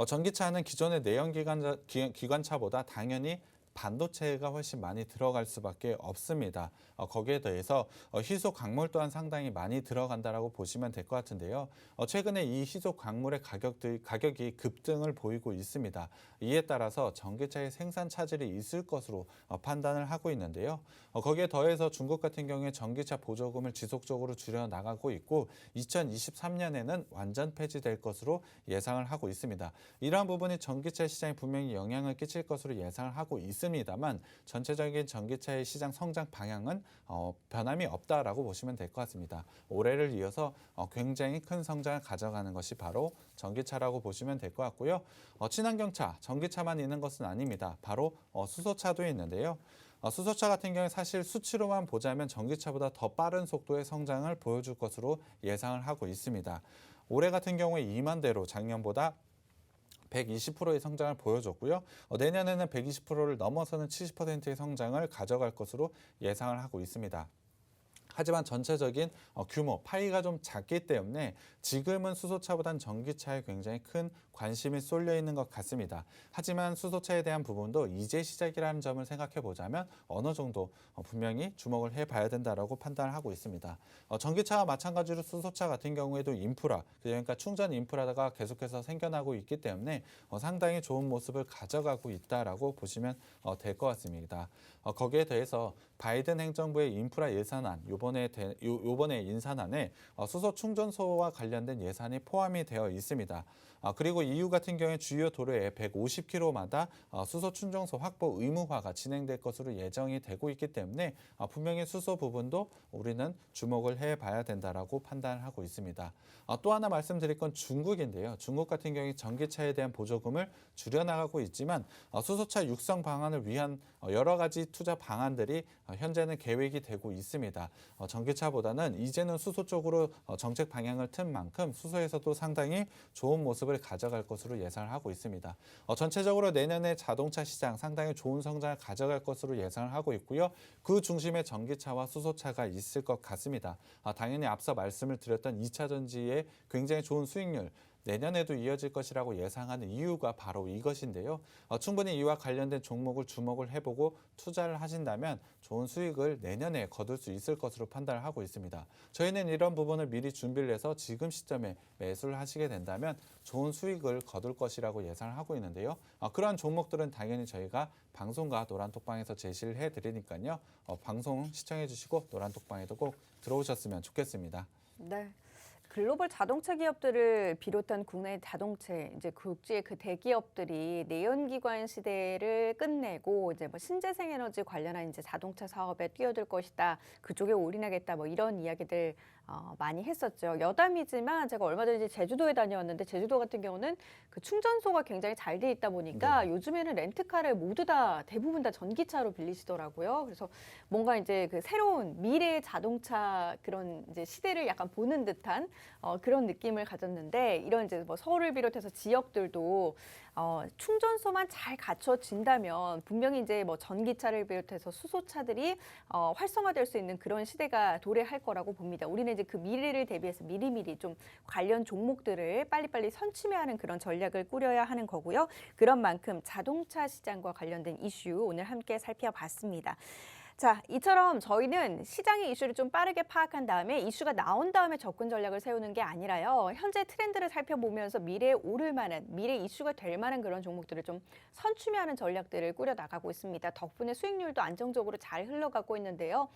전기차는 기존의 내연기관차보다 당연히 반도체가 훨씬 많이 들어갈 수밖에 없습니다. 거기에 더해서 희소 광물 또한 상당히 많이 들어간다라고 보시면 될 것 같은데요. 최근에 이 희소 광물의 가격이 급등을 보이고 있습니다. 이에 따라서 전기차의 생산 차질이 있을 것으로 판단을 하고 있는데요. 거기에 더해서 중국 같은 경우에 전기차 보조금을 지속적으로 줄여 나가고 있고 2023년에는 완전 폐지될 것으로 예상을 하고 있습니다. 이러한 부분이 전기차 시장에 분명히 영향을 끼칠 것으로 예상을 하고 있습니다만 전체적인 전기차의 시장 성장 방향은 변함이 없다라고 보시면 될 것 같습니다. 올해를 이어서 굉장히 큰 성장을 가져가는 것이 바로 전기차라고 보시면 될 것 같고요. 친환경차, 전기차만 있는 것은 아닙니다. 바로 수소차도 있는데요. 수소차 같은 경우에 사실 수치로만 보자면 전기차보다 더 빠른 속도의 성장을 보여줄 것으로 예상을 하고 있습니다. 올해 같은 경우에 2만 대로 작년보다 120%의 성장을 보여줬고요. 내년에는 120%를 넘어서는 70%의 성장을 가져갈 것으로 예상을 하고 있습니다. 하지만 전체적인 규모, 파이가 좀 작기 때문에 지금은 수소차보다는 전기차에 굉장히 큰 관심이 쏠려 있는 것 같습니다. 하지만 수소차에 대한 부분도 이제 시작이라는 점을 생각해 보자면 어느 정도 분명히 주목을 해봐야 된다라고 판단을 하고 있습니다. 전기차와 마찬가지로 수소차 같은 경우에도 인프라, 그러니까 충전 인프라가 계속해서 생겨나고 있기 때문에 상당히 좋은 모습을 가져가고 있다라고 보시면 될 것 같습니다. 거기에 대해서 바이든 행정부의 인프라 예산안, 요번에 인산안에 수소 충전소와 관련된 예산이 포함이 되어 있습니다. 그리고 EU 같은 경우에 주요 도로에 150km마다 수소 충전소 확보 의무화가 진행될 것으로 예정이 되고 있기 때문에 분명히 수소 부분도 우리는 주목을 해봐야 된다라고 판단을 하고 있습니다. 또 하나 말씀드릴 건 중국인데요. 중국 같은 경우에 전기차에 대한 보조금을 줄여나가고 있지만 수소차 육성 방안을 위한 여러 가지 투자 방안들이 현재는 계획이 되고 있습니다. 전기차보다는 이제는 수소 쪽으로 정책 방향을 튼 만큼 수소에서도 상당히 좋은 모습을 가져갈 것으로 예상을 하고 있습니다. 전체적으로 내년에 자동차 시장 상당히 좋은 성장을 가져갈 것으로 예상을 하고 있고요. 그 중심에 전기차와 수소차가 있을 것 같습니다. 당연히 앞서 말씀을 드렸던 2차 전지의 굉장히 좋은 수익률, 내년에도 이어질 것이라고 예상하는 이유가 바로 이것인데요. 충분히 이와 관련된 종목을 주목을 해보고 투자를 하신다면 좋은 수익을 내년에 거둘 수 있을 것으로 판단을 하고 있습니다. 저희는 이런 부분을 미리 준비를 해서 지금 시점에 매수를 하시게 된다면 좋은 수익을 거둘 것이라고 예상을 하고 있는데요. 그러한 종목들은 당연히 저희가 방송과 노란톡방에서 제시를 해드리니까요. 방송 시청해 주시고 노란톡방에도 꼭 들어오셨으면 좋겠습니다. 네. 글로벌 자동차 기업들을 비롯한 국내 자동차 이제 국제의 그 대기업들이 내연기관 시대를 끝내고 이제 뭐 신재생 에너지 관련한 이제 자동차 사업에 뛰어들 것이다. 그쪽에 올인하겠다. 뭐 이런 이야기들 많이 했었죠. 여담이지만 제가 얼마 전에 제주도에 다녀왔는데 제주도 같은 경우는 그 충전소가 굉장히 잘 돼 있다 보니까 요즘에는 렌트카를 모두 다 대부분 다 전기차로 빌리시더라고요. 그래서 뭔가 이제 그 새로운 미래의 자동차 그런 이제 시대를 약간 보는 듯한 그런 느낌을 가졌는데 이런 이제 뭐 서울을 비롯해서 지역들도 충전소만 잘 갖춰진다면 분명히 이제 뭐 전기차를 비롯해서 수소차들이 활성화될 수 있는 그런 시대가 도래할 거라고 봅니다. 우리는 이제 그 미래를 대비해서 미리미리 좀 관련 종목들을 빨리빨리 선취매하는 그런 전략을 꾸려야 하는 거고요. 그런 만큼 자동차 시장과 관련된 이슈 오늘 함께 살펴봤습니다. 자, 이처럼 저희는 시장의 이슈를 좀 빠르게 파악한 다음에 이슈가 나온 다음에 접근 전략을 세우는 게 아니라요. 현재 트렌드를 살펴보면서 미래에 오를 만한, 미래 이슈가 될 만한 그런 종목들을 좀 선취매하는 전략들을 꾸려 나가고 있습니다. 덕분에 수익률도 안정적으로 잘 흘러가고 있는데요.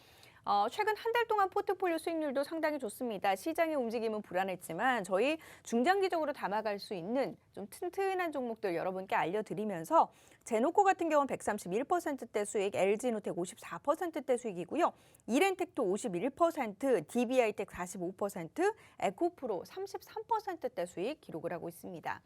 최근 한 달 동안 포트폴리오 수익률도 상당히 좋습니다. 시장의 움직임은 불안했지만 저희 중장기적으로 담아갈 수 있는 좀 튼튼한 종목들 여러분께 알려드리면서 제노코 같은 경우는 131%대 수익, LG노텍 54%대 수익이고요. 이렌텍도 51%, DB하이텍 45%, 에코프로 33%대 수익 기록을 하고 있습니다.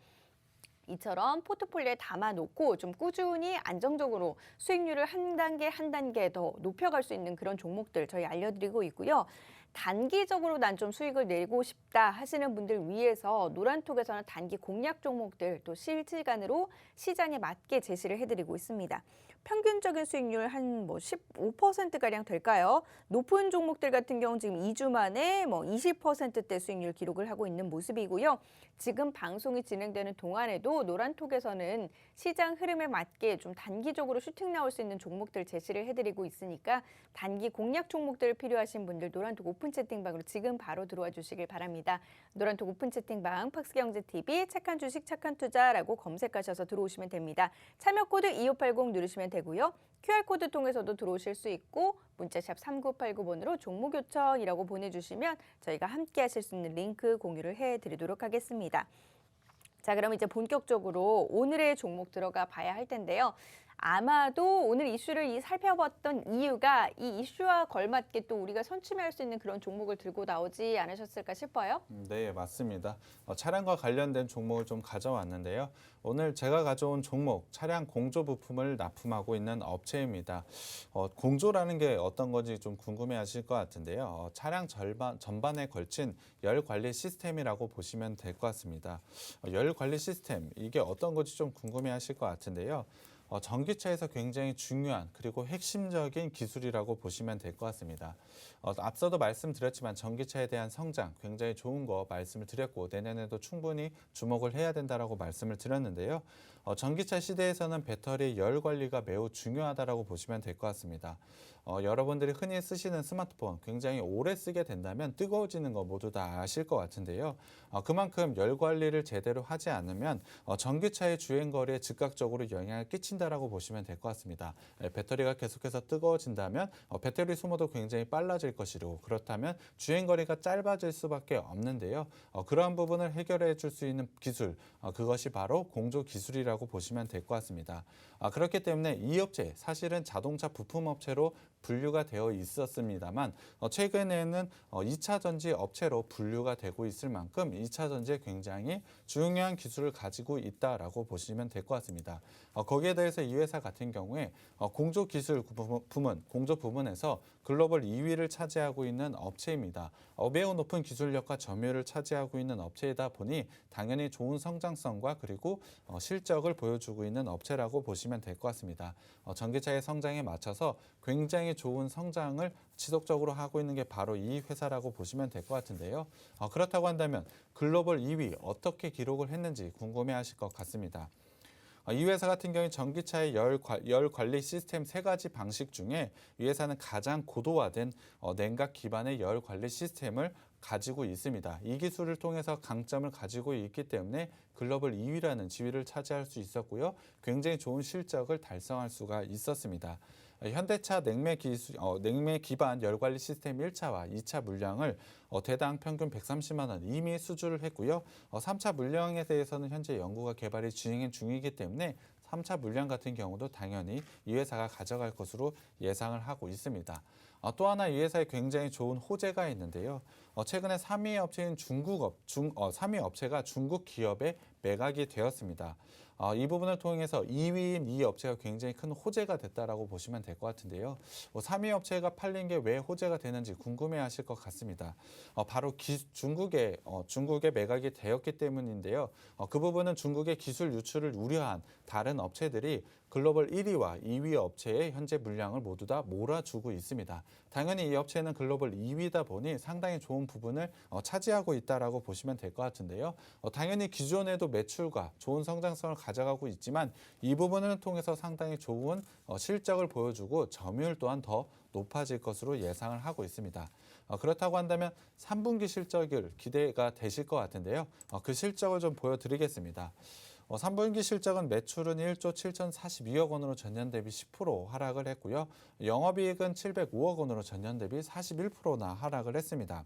이처럼 포트폴리오에 담아놓고 좀 꾸준히 안정적으로 수익률을 한 단계 한 단계 더 높여갈 수 있는 그런 종목들 저희 알려드리고 있고요. 단기적으로 난 좀 수익을 내고 싶다 하시는 분들 위해서 노란톡에서는 단기 공략 종목들 또 실시간으로 시장에 맞게 제시를 해드리고 있습니다. 평균적인 수익률 한 15%가량 될까요? 높은 종목들 같은 경우는 지금 2주 만에 20%대 수익률 기록을 하고 있는 모습이고요. 지금 방송이 진행되는 동안에도 노란톡에서는 시장 흐름에 맞게 좀 단기적으로 슈팅 나올 수 있는 종목들 제시를 해드리고 있으니까 단기 공략 종목들 필요하신 분들 노란톡 오픈 채팅방으로 지금 바로 들어와 주시길 바랍니다. 노란톡 오픈 채팅방 팍스경제TV 착한 주식 착한 투자라고 검색하셔서 들어오시면 됩니다. 참여 코드 2580 누르시면 되고요. QR코드 통해서도 들어오실 수 있고 문자샵 3989번으로 종목 요청이라고 보내주시면 저희가 함께 하실 수 있는 링크 공유를 해드리도록 하겠습니다. 자, 그럼 이제 본격적으로 오늘의 종목 들어가 봐야 할 텐데요. 아마도 오늘 이슈를 살펴봤던 이유가 이 이슈와 걸맞게 또 우리가 선취할 수 있는 그런 종목을 들고 나오지 않으셨을까 싶어요. 네, 맞습니다. 차량과 관련된 종목을 좀 가져왔는데요. 오늘 제가 가져온 종목, 차량 공조 부품을 납품하고 있는 업체입니다. 공조라는 게 어떤 건지 좀 궁금해하실 것 같은데요. 차량 전반에 걸친 열 관리 시스템이라고 보시면 될 것 같습니다. 열 관리 시스템, 이게 어떤 건지 좀 궁금해하실 것 같은데요. 전기차에서 굉장히 중요한 그리고 핵심적인 기술이라고 보시면 될 것 같습니다. 앞서도 말씀드렸지만 전기차에 대한 성장 굉장히 좋은 거 말씀을 드렸고 내년에도 충분히 주목을 해야 된다라고 말씀을 드렸는데요. 전기차 시대에서는 배터리 열 관리가 매우 중요하다라고 보시면 될 것 같습니다. 여러분들이 흔히 쓰시는 스마트폰 굉장히 오래 쓰게 된다면 뜨거워지는 거 모두 다 아실 것 같은데요. 그만큼 열 관리를 제대로 하지 않으면 전기차의 주행거리에 즉각적으로 영향을 끼친다라고 보시면 될 것 같습니다. 배터리가 계속해서 뜨거워진다면 배터리 소모도 굉장히 빨라질 것이고 그렇다면 주행거리가 짧아질 수밖에 없는데요. 그러한 부분을 해결해 줄 수 있는 기술, 그것이 바로 공조 기술이라고 보시면 될 것 같습니다. 그렇기 때문에 이 업체 사실은 자동차 부품 업체로 분류가 되어 있었습니다만 최근에는 2차 전지 업체로 분류가 되고 있을 만큼 2차 전지에 굉장히 중요한 기술을 가지고 있다라고 보시면 될 것 같습니다. 거기에 대해서 이 회사 같은 경우에 공조 기술 부문, 공조 부문에서 글로벌 2위를 차지하고 있는 업체입니다. 매우 높은 기술력과 점유율을 차지하고 있는 업체이다 보니 당연히 좋은 성장성과 그리고 실적을 보여주고 있는 업체라고 보시면 될 것 같습니다. 전기차의 성장에 맞춰서 굉장히 좋은 성장을 지속적으로 하고 있는 게 바로 이 회사라고 보시면 될 것 같은데요. 그렇다고 한다면 글로벌 2위 어떻게 기록을 했는지 궁금해하실 것 같습니다. 이 회사 같은 경우에 전기차의 열 관리 시스템 3가지 방식 중에 이 회사는 가장 고도화된 냉각 기반의 열 관리 시스템을 가지고 있습니다. 이 기술을 통해서 강점을 가지고 있기 때문에 글로벌 2위라는 지위를 차지할 수 있었고요. 굉장히 좋은 실적을 달성할 수가 있었습니다. 현대차 냉매 기반 열관리 시스템 1차와 2차 물량을 대당 평균 130만 원 이미 수주를 했고요. 3차 물량에 대해서는 현재 연구가 개발이 진행 중이기 때문에 3차 물량 같은 경우도 당연히 이 회사가 가져갈 것으로 예상을 하고 있습니다. 또 하나 이 회사에 굉장히 좋은 호재가 있는데요. 최근에 3위 업체인 3위 업체가 중국 기업에 매각이 되었습니다. 이 부분을 통해서 2위인 이 업체가 굉장히 큰 호재가 됐다라고 보시면 될 것 같은데요. 3위 업체가 팔린 게 왜 호재가 되는지 궁금해하실 것 같습니다. 바로 중국에 매각이 되었기 때문인데요. 그 부분은 중국의 기술 유출을 우려한 다른 업체들이 글로벌 1위와 2위 업체의 현재 물량을 모두 다 몰아주고 있습니다. 당연히 이 업체는 글로벌 2위다 보니 상당히 좋은 부분을 차지하고 있다라고 보시면 될 것 같은데요. 당연히 기존에도 매출과 좋은 성장성을 가져가고 있지만 이 부분을 통해서 상당히 좋은 실적을 보여주고 점유율 또한 더 높아질 것으로 예상을 하고 있습니다. 그렇다고 한다면 3분기 실적을 기대가 되실 것 같은데요. 그 실적을 좀 보여드리겠습니다. 3분기 실적은 매출은 1조 7,042억 원으로 전년 대비 10% 하락을 했고요. 영업이익은 705억 원으로 전년 대비 41%나 하락을 했습니다.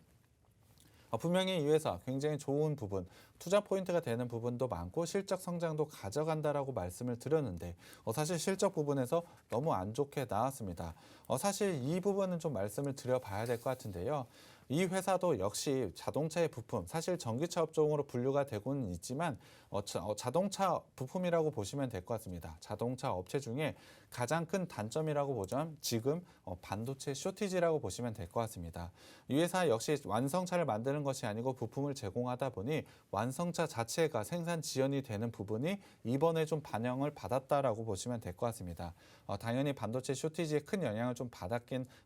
분명히 이 회사 굉장히 좋은 부분, 투자 포인트가 되는 부분도 많고 실적 성장도 가져간다라고 말씀을 드렸는데 사실 실적 부분에서 너무 안 좋게 나왔습니다. 사실 이 부분은 좀 말씀을 드려봐야 될 것 같은데요. 이 회사도 역시 자동차의 부품, 사실 전기차 업종으로 분류가 되고는 있지만 자동차 부품이라고 보시면 될 것 같습니다. 자동차 업체 중에 가장 큰 단점이라고 보자면 지금 반도체 쇼티지라고 보시면 될 것 같습니다. 이 회사 역시 완성차를 만드는 것이 아니고 부품을 제공하다 보니 완성차 자체가 생산 지연이 되는 부분이 이번에 좀 반영을 받았다라고 보시면 될 것 같습니다. 당연히 반도체 쇼티지에 큰 영향을 좀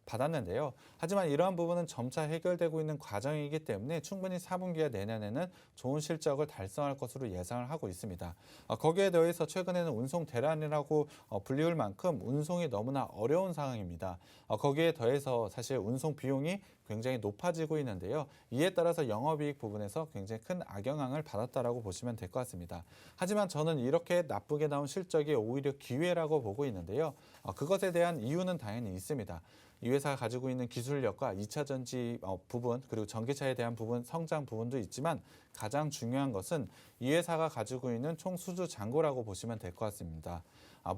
받았는데요. 하지만 이러한 부분은 점차 해결되고 있는 과정이기 때문에 충분히 4분기와 내년에는 좋은 실적을 달성할 것으로 예상을 하고 있습니다. 거기에 더해서 최근에는 운송 대란이라고 불리울 만큼 운송이 너무나 어려운 상황입니다. 거기에 더해서 사실 운송 비용이 굉장히 높아지고 있는데요. 이에 따라서 영업이익 부분에서 굉장히 큰 악영향을 받았다라고 보시면 될 것 같습니다. 하지만 저는 이렇게 나쁘게 나온 실적이 오히려 기회라고 보고 있는데요. 그것에 대한 이유는 당연히 있습니다. 이 회사가 가지고 있는 기술력과 2차 전지 부분 그리고 전기차에 대한 부분 성장 부분도 있지만 가장 중요한 것은 이 회사가 가지고 있는 총 수주 잔고라고 보시면 될 것 같습니다.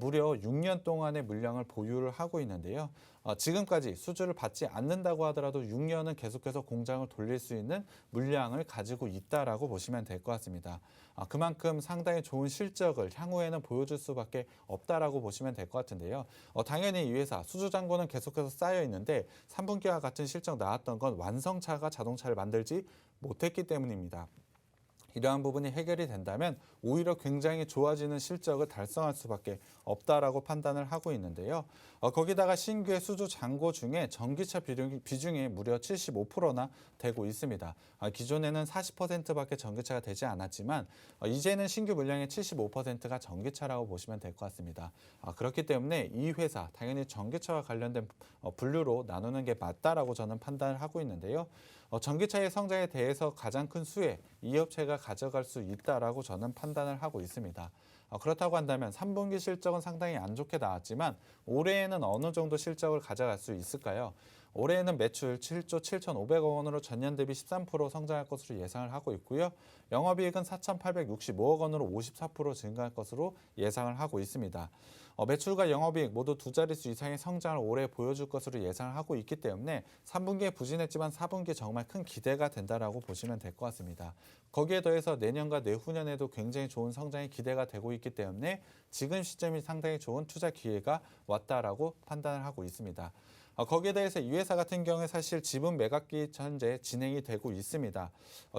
무려 6년 동안의 물량을 보유를 하고 있는데요. 지금까지 수주를 받지 않는다고 하더라도 6년은 계속해서 공장을 돌릴 수 있는 물량을 가지고 있다라고 보시면 될 것 같습니다. 그만큼 상당히 좋은 실적을 향후에는 보여줄 수밖에 없다라고 보시면 될 것 같은데요. 당연히 이 회사 수주 잔고는 계속해서 쌓여 있는데 3분기와 같은 실적 나왔던 건 완성차가 자동차를 만들지 못했기 때문입니다. 이러한 부분이 해결이 된다면 오히려 굉장히 좋아지는 실적을 달성할 수밖에 없다라고 판단을 하고 있는데요. 거기다가 신규의 수주 잔고 중에 전기차 비중이 무려 75%나 되고 있습니다. 기존에는 40%밖에 전기차가 되지 않았지만 이제는 신규 물량의 75%가 전기차라고 보시면 될 것 같습니다. 그렇기 때문에 이 회사 당연히 전기차와 관련된 분류로 나누는 게 맞다라고 저는 판단을 하고 있는데요. 전기차의 성장에 대해서 가장 큰 수혜 이 업체가 가져갈 수 있다라고 저는 판단을 하고 있습니다. 그렇다고 한다면 3분기 실적은 상당히 안 좋게 나왔지만 올해에는 어느 정도 실적을 가져갈 수 있을까요? 올해에는 매출 7조 7,500억 원으로 전년 대비 13% 성장할 것으로 예상을 하고 있고요. 영업이익은 4,865억 원으로 54% 증가할 것으로 예상을 하고 있습니다. 매출과 영업이익 모두 두 자릿수 이상의 성장을 올해 보여줄 것으로 예상을 하고 있기 때문에 3분기에 부진했지만 4분기에 정말 큰 기대가 된다라고 보시면 될 것 같습니다. 거기에 더해서 내년과 내후년에도 굉장히 좋은 성장이 기대가 되고 있기 때문에 지금 시점이 상당히 좋은 투자 기회가 왔다라고 판단을 하고 있습니다. 거기에 대해서 이 회사 같은 경우에 사실 지분 매각기 현재 진행이 되고 있습니다.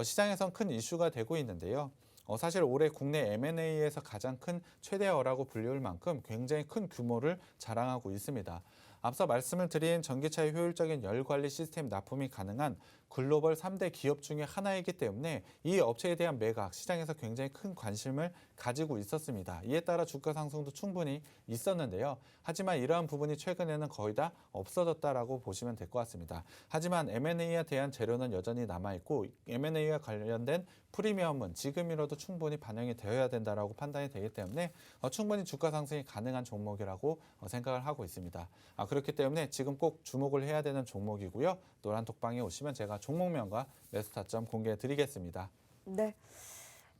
시장에선 큰 이슈가 되고 있는데요. 사실 올해 국내 M&A에서 가장 큰 최대어라고 불리울 만큼 굉장히 큰 규모를 자랑하고 있습니다. 앞서 말씀을 드린 전기차의 효율적인 열 관리 시스템 납품이 가능한 글로벌 3대 기업 중에 하나이기 때문에 이 업체에 대한 매각, 시장에서 굉장히 큰 관심을 가지고 있었습니다. 이에 따라 주가 상승도 충분히 있었는데요. 하지만 이러한 부분이 최근에는 거의 다 없어졌다라고 보시면 될 것 같습니다. 하지만 M&A에 대한 재료는 여전히 남아있고 M&A와 관련된 프리미엄은 지금이라도 충분히 반영이 되어야 된다라고 판단이 되기 때문에 충분히 주가 상승이 가능한 종목이라고 생각을 하고 있습니다. 그렇기 때문에 지금 꼭 주목을 해야 되는 종목이고요. 노란톡방에 오시면 제가 종목명과 매수 타점 공개해 드리겠습니다. 네.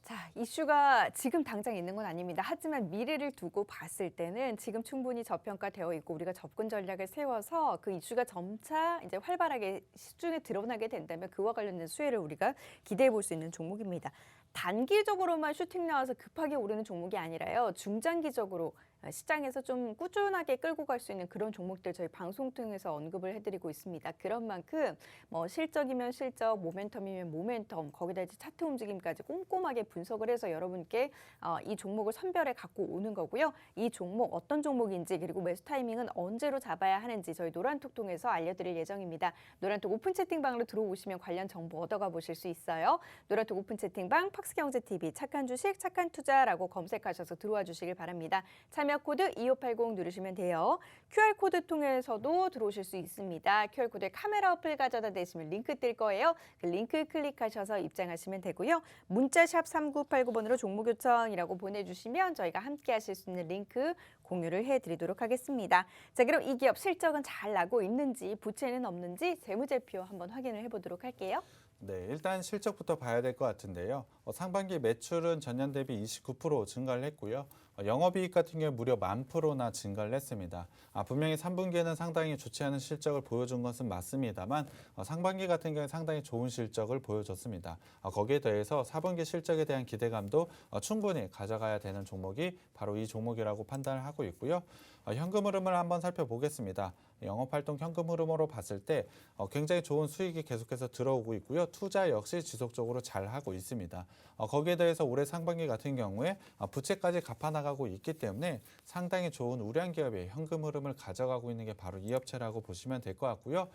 자, 이슈가 지금 당장 있는 건 아닙니다. 하지만 미래를 두고 봤을 때는 지금 충분히 저평가되어 있고 우리가 접근 전략을 세워서 그 이슈가 점차 이제 활발하게 시중에 드러나게 된다면 그와 관련된 수혜를 우리가 기대해 볼 수 있는 종목입니다. 단기적으로만 슈팅 나와서 급하게 오르는 종목이 아니라요. 중장기적으로 시장에서 좀 꾸준하게 끌고 갈 수 있는 그런 종목들 저희 방송 통해서 언급을 해드리고 있습니다. 그런 만큼 뭐 실적이면 실적, 모멘텀이면 모멘텀, 거기다 이제 차트 움직임까지 꼼꼼하게 분석을 해서 여러분께 이 종목을 선별해 갖고 오는 거고요. 이 종목 어떤 종목인지 그리고 매수 타이밍은 언제로 잡아야 하는지 저희 노란톡 통해서 알려드릴 예정입니다. 노란톡 오픈 채팅방으로 들어오시면 관련 정보 얻어가 보실 수 있어요. 노란톡 오픈 채팅방 팍스경제TV 착한 주식 착한 투자라고 검색하셔서 들어와 주시길 바랍니다. 참여 코드 2580 누르시면 돼요. QR코드 통해서도 들어오실 수 있습니다. QR코드에 카메라 어플 가져다 대시면 링크 뜰 거예요. 그 링크 클릭하셔서 입장하시면 되고요. 문자 샵 3989번으로 종목 요청이라고 보내주시면 저희가 함께 하실 수 있는 링크 공유를 해드리도록 하겠습니다. 자, 그럼 이 기업 실적은 잘 나고 있는지 부채는 없는지 재무제표 한번 확인을 해보도록 할게요. 네, 일단 실적부터 봐야 될 것 같은데요. 상반기 매출은 전년 대비 29% 증가를 했고요. 영업이익 같은 경우에 무려 10,000%나 증가를 했습니다. 분명히 3분기에는 상당히 좋지 않은 실적을 보여준 것은 맞습니다만 상반기 같은 경우에 상당히 좋은 실적을 보여줬습니다. 거기에 더해서 4분기 실적에 대한 기대감도 충분히 가져가야 되는 종목이 바로 이 종목이라고 판단을 하고 있고요. 현금 흐름을 한번 살펴보겠습니다. 영업활동 현금 흐름으로 봤을 때 굉장히 좋은 수익이 계속해서 들어오고 있고요. 투자 역시 지속적으로 잘 하고 있습니다. 거기에 더해서 올해 상반기 같은 경우에 부채까지 갚아나가고 있기 때문에 상당히 좋은 우량 기업의 현금 흐름을 가져가고 있는 게 바로 이 업체라고 보시면 될 것 같고요.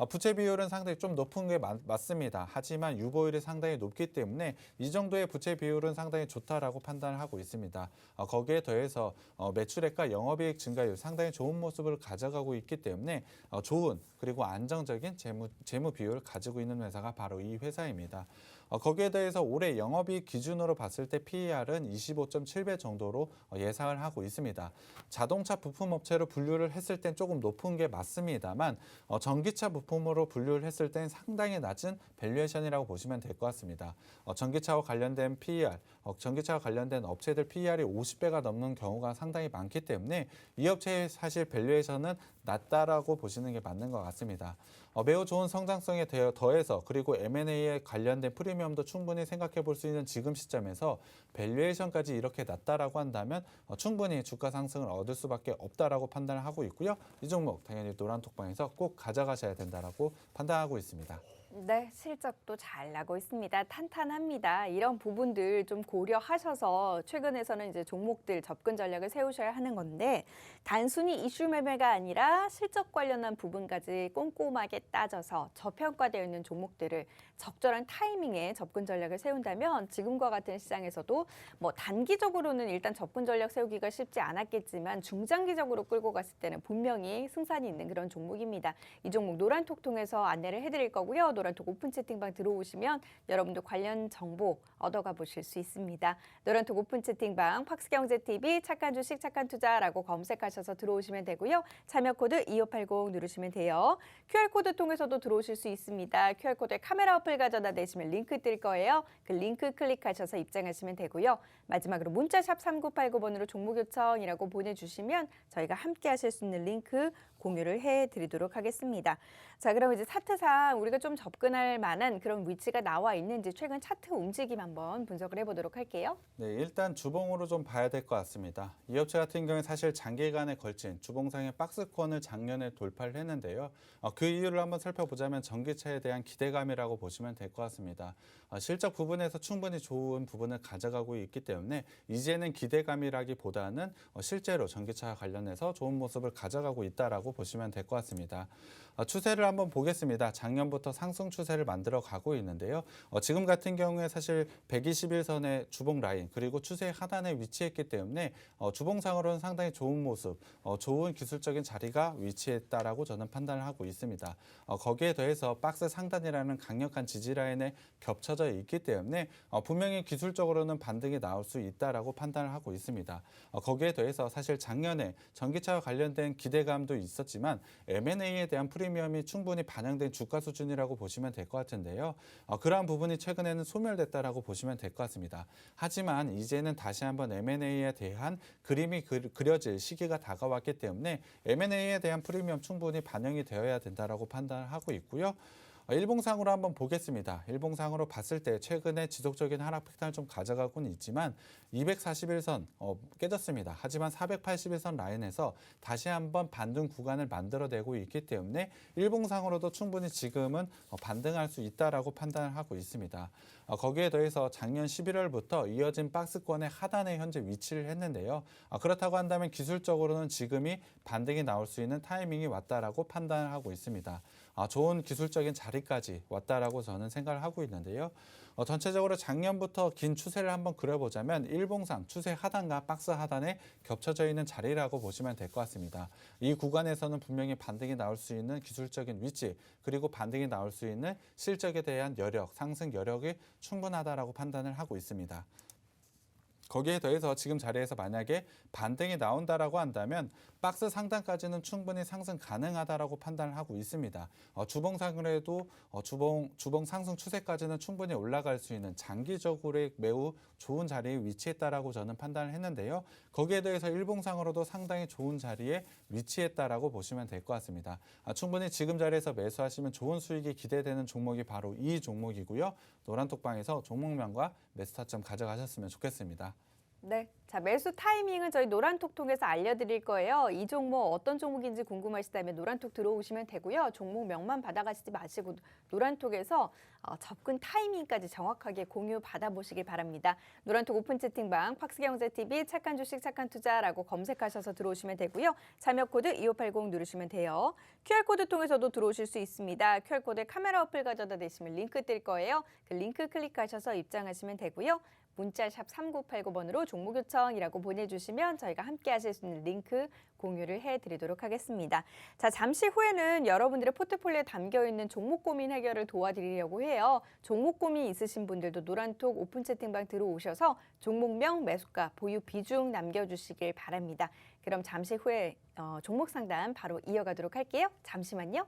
부채 비율은 상당히 좀 높은 게 맞습니다. 하지만 유보율이 상당히 높기 때문에 이 정도의 부채 비율은 상당히 좋다라고 판단을 하고 있습니다. 거기에 더해서 매출액과 영업이익 증가율 상당히 좋은 모습을 가져가고 있기 때문에 좋은 그리고 안정적인 재무 비율을 가지고 있는 회사가 바로 이 회사입니다. 거기에 대해서 올해 영업이익 기준으로 봤을 때 PER은 25.7배 정도로 예상을 하고 있습니다. 자동차 부품 업체로 분류를 했을 땐 조금 높은 게 맞습니다만 전기차 부품으로 분류를 했을 땐 상당히 낮은 밸류에이션이라고 보시면 될 것 같습니다. 전기차와 관련된 PER, 전기차와 관련된 업체들 PER이 50배가 넘는 경우가 상당히 많기 때문에 이 업체의 사실 밸류에이션은 낮다라고 보시는 게 맞는 것 같습니다. 매우 좋은 성장성에 더해서 그리고 M&A에 관련된 프리미엄도 충분히 생각해 볼 수 있는 지금 시점에서 밸류에이션까지 이렇게 낮다라고 한다면 충분히 주가 상승을 얻을 수밖에 없다라고 판단을 하고 있고요. 이 종목 당연히 노란톡방에서 꼭 가져가셔야 된다라고 판단하고 있습니다. 네, 실적도 잘 나고 있습니다. 탄탄합니다. 이런 부분들 좀 고려하셔서 최근에서는 이제 종목들 접근 전략을 세우셔야 하는 건데 단순히 이슈 매매가 아니라 실적 관련한 부분까지 꼼꼼하게 따져서 저평가되어 있는 종목들을 적절한 타이밍에 접근 전략을 세운다면 지금과 같은 시장에서도 뭐 단기적으로는 일단 접근 전략 세우기가 쉽지 않았겠지만 중장기적으로 끌고 갔을 때는 분명히 승산이 있는 그런 종목입니다. 이 종목 노란톡 통해서 안내를 해드릴 거고요. 노란톡 오픈 채팅방 들어오시면 여러분도 관련 정보 얻어가 보실 수 있습니다. 노란톡 오픈 채팅방 팍스경제TV 착한 주식 착한 투자라고 검색하셔서 들어오시면 되고요. 참여 코드 2580 누르시면 돼요. QR코드 통해서도 들어오실 수 있습니다. QR코드에 카메라 어플 가져다 대시면 링크 뜰 거예요. 그 링크 클릭하셔서 입장하시면 되고요. 마지막으로 문자샵 3989번으로 종목 요청이라고 보내주시면 저희가 함께 하실 수 있는 링크 공유를 해드리도록 하겠습니다. 자, 그럼 이제 차트상 우리가 좀 접근할 만한 그런 위치가 나와 있는지 최근 차트 움직임 한번 분석을 해보도록 할게요. 네, 일단 주봉으로 좀 봐야 될 것 같습니다. 이 업체 같은 경우에 사실 장기간에 걸친 주봉상의 박스권을 작년에 돌파를 했는데요. 그 이유를 한번 살펴보자면 전기차에 대한 기대감이라고 보시면 될 것 같습니다. 실적 부분에서 충분히 좋은 부분을 가져가고 있기 때문에 이제는 기대감이라기보다는 실제로 전기차와 관련해서 좋은 모습을 가져가고 있다라고 보시면 될 것 같습니다. 추세를 한번 보겠습니다. 작년부터 상승 추세를 만들어 가고 있는데요. 지금 같은 경우에 사실 121선의 주봉 라인 그리고 추세 하단에 위치했기 때문에 주봉상으로는 상당히 좋은 모습, 좋은 기술적인 자리가 위치했다라고 저는 판단을 하고 있습니다. 거기에 더해서 박스 상단이라는 강력한 지지 라인에 겹쳐져 있기 때문에 분명히 기술적으로는 반등이 나올 수 있다라고 판단을 하고 있습니다. 거기에 더해서 사실 작년에 전기차와 관련된 기대감도 있었지만 M&A에 대한 프리미엄이 충분히 반영된 주가 수준이라고 보시면 될 것 같은데요. 그러한 부분이 최근에는 소멸됐다라고 보시면 될 것 같습니다. 하지만 이제는 다시 한번 M&A에 대한 그림이 그려질 시기가 다가왔기 때문에 M&A에 대한 프리미엄 충분히 반영이 되어야 된다라고 판단을 하고 있고요. 일봉상으로 한번 보겠습니다. 일봉상으로 봤을 때 최근에 지속적인 하락 패턴을 좀 가져가고는 있지만 241선 깨졌습니다. 하지만 481선 라인에서 다시 한번 반등 구간을 만들어내고 있기 때문에 일봉상으로도 충분히 지금은 반등할 수 있다라고 판단을 하고 있습니다. 거기에 더해서 작년 11월부터 이어진 박스권의 하단에 현재 위치를 했는데요. 그렇다고 한다면 기술적으로는 지금이 반등이 나올 수 있는 타이밍이 왔다라고 판단을 하고 있습니다. 좋은 기술적인 자리까지 왔다라고 저는 생각을 하고 있는데요. 전체적으로 작년부터 긴 추세를 한번 그려보자면 일봉상 추세 하단과 박스 하단에 겹쳐져 있는 자리라고 보시면 될 것 같습니다. 이 구간에서는 분명히 반등이 나올 수 있는 기술적인 위치 그리고 반등이 나올 수 있는 실적에 대한 여력, 상승 여력이 충분하다라고 판단을 하고 있습니다. 거기에 더해서 지금 자리에서 만약에 반등이 나온다라고 한다면 박스 상단까지는 충분히 상승 가능하다라고 판단을 하고 있습니다. 주봉상으로도 주봉 상승 추세까지는 충분히 올라갈 수 있는 장기적으로의 매우 좋은 자리에 위치했다라고 저는 판단을 했는데요. 거기에 대해서 일봉상으로도 상당히 좋은 자리에 위치했다라고 보시면 될 것 같습니다. 충분히 지금 자리에서 매수하시면 좋은 수익이 기대되는 종목이 바로 이 종목이고요. 노란톡방에서 종목명과 매수 타점 가져가셨으면 좋겠습니다. 네, 자 매수 타이밍은 저희 노란톡 통해서 알려드릴 거예요. 이 종목 어떤 종목인지 궁금하시다면 노란톡 들어오시면 되고요. 종목명만 받아가시지 마시고 노란톡에서 접근 타이밍까지 정확하게 공유 받아보시길 바랍니다. 노란톡 오픈 채팅방 팍스경제TV 착한 주식 착한 투자라고 검색하셔서 들어오시면 되고요. 참여 코드 2580 누르시면 돼요. QR코드 통해서도 들어오실 수 있습니다. QR코드에 카메라 어플 가져다 대시면 링크 뜰 거예요. 그 링크 클릭하셔서 입장하시면 되고요. 문자 샵 3989번으로 종목 요청이라고 보내주시면 저희가 함께 하실 수 있는 링크 공유를 해드리도록 하겠습니다. 자, 잠시 후에는 여러분들의 포트폴리오에 담겨있는 종목 고민 해결을 도와드리려고 해요. 종목 고민 있으신 분들도 노란톡 오픈 채팅방 들어오셔서 종목명, 매수가, 보유 비중 남겨주시길 바랍니다. 그럼 잠시 후에 종목 상담 바로 이어가도록 할게요. 잠시만요.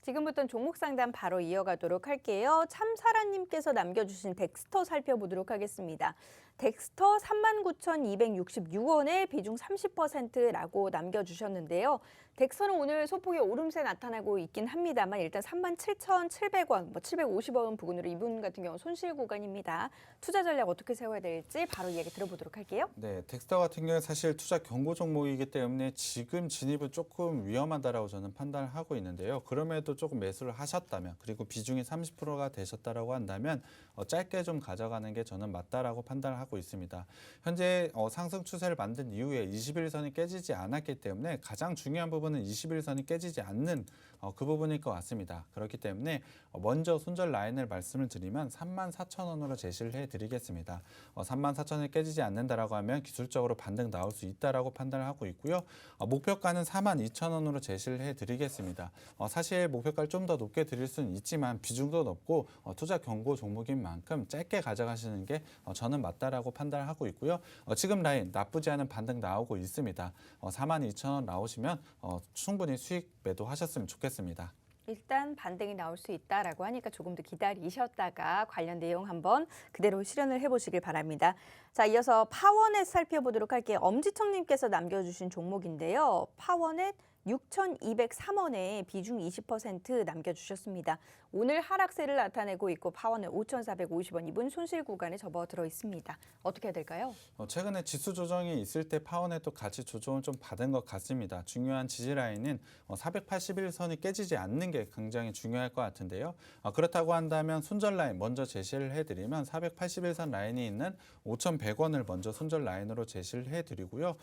지금부터는 종목 상담 바로 이어가도록 할게요. 참사라님께서 남겨주신 덱스터 살펴보도록 하겠습니다. 덱스터 39,266원에 비중 30%라고 남겨주셨는데요. 덱스터는 오늘 소폭의 오름세 나타나고 있긴 합니다만 일단 37,700원, 750원 부근으로 이분 같은 경우 손실 구간입니다. 투자 전략 어떻게 세워야 될지 바로 이야기 들어보도록 할게요. 네, 덱스터 같은 경우는 사실 투자 경고 종목이기 때문에 지금 진입은 조금 위험하다라고 저는 판단을 하고 있는데요. 그럼에도 조금 매수를 하셨다면 그리고 비중이 30%가 되셨다라고 한다면 짧게 좀 가져가는 게 저는 맞다라고 판단을 하고 있습니다. 현재 상승 추세를 만든 이후에 21선이 깨지지 않았기 때문에 가장 중요한 부분은 21선이 깨지지 않는 그 부분일 것 같습니다. 그렇기 때문에 먼저 손절 라인을 말씀을 드리면 34,000원으로 제시를 해드리겠습니다. 34,000원이 깨지지 않는다라고 하면 기술적으로 반등 나올 수 있다라고 판단을 하고 있고요. 목표가는 42,000원으로 제시를 해드리겠습니다. 사실 목표가를 좀 더 높게 드릴 수는 있지만 비중도 높고 투자 경고 종목인 만큼 짧게 가져가시는 게 저는 맞다라고 판단을 하고 있고요. 지금 라인 나쁘지 않은 반등 나오고 있습니다. 42,000원 나오시면 충분히 수익 매도하셨으면 좋겠습니다. 일단 반등이 나올 수 있다라고 하니까 조금 더 기다리셨다가 관련 내용 한번 그대로 실현을 해보시길 바랍니다. 자, 이어서 파워넷 살펴보도록 할게요. 엄지청님께서 남겨주신 종목인데요. 파워넷 6,203원에 비중 20% 남겨주셨습니다. 오늘 하락세를 나타내고 있고 파워넷 5,450원 이분 손실 구간에 접어들어 있습니다. 어떻게 해야 될까요? 최근에 지수 조정이 있을 때 파워넷도 같이 조정을 좀 받은 것 같습니다. 중요한 지지 라인은 481선이 깨지지 않는 게 굉장히 중요할 것 같은데요. 그렇다고 한다면 손절 라인 먼저 제시를 해드리면 481선 라인이 있는 5,100원을 먼저 손절 라인으로 제시를 해드리고요.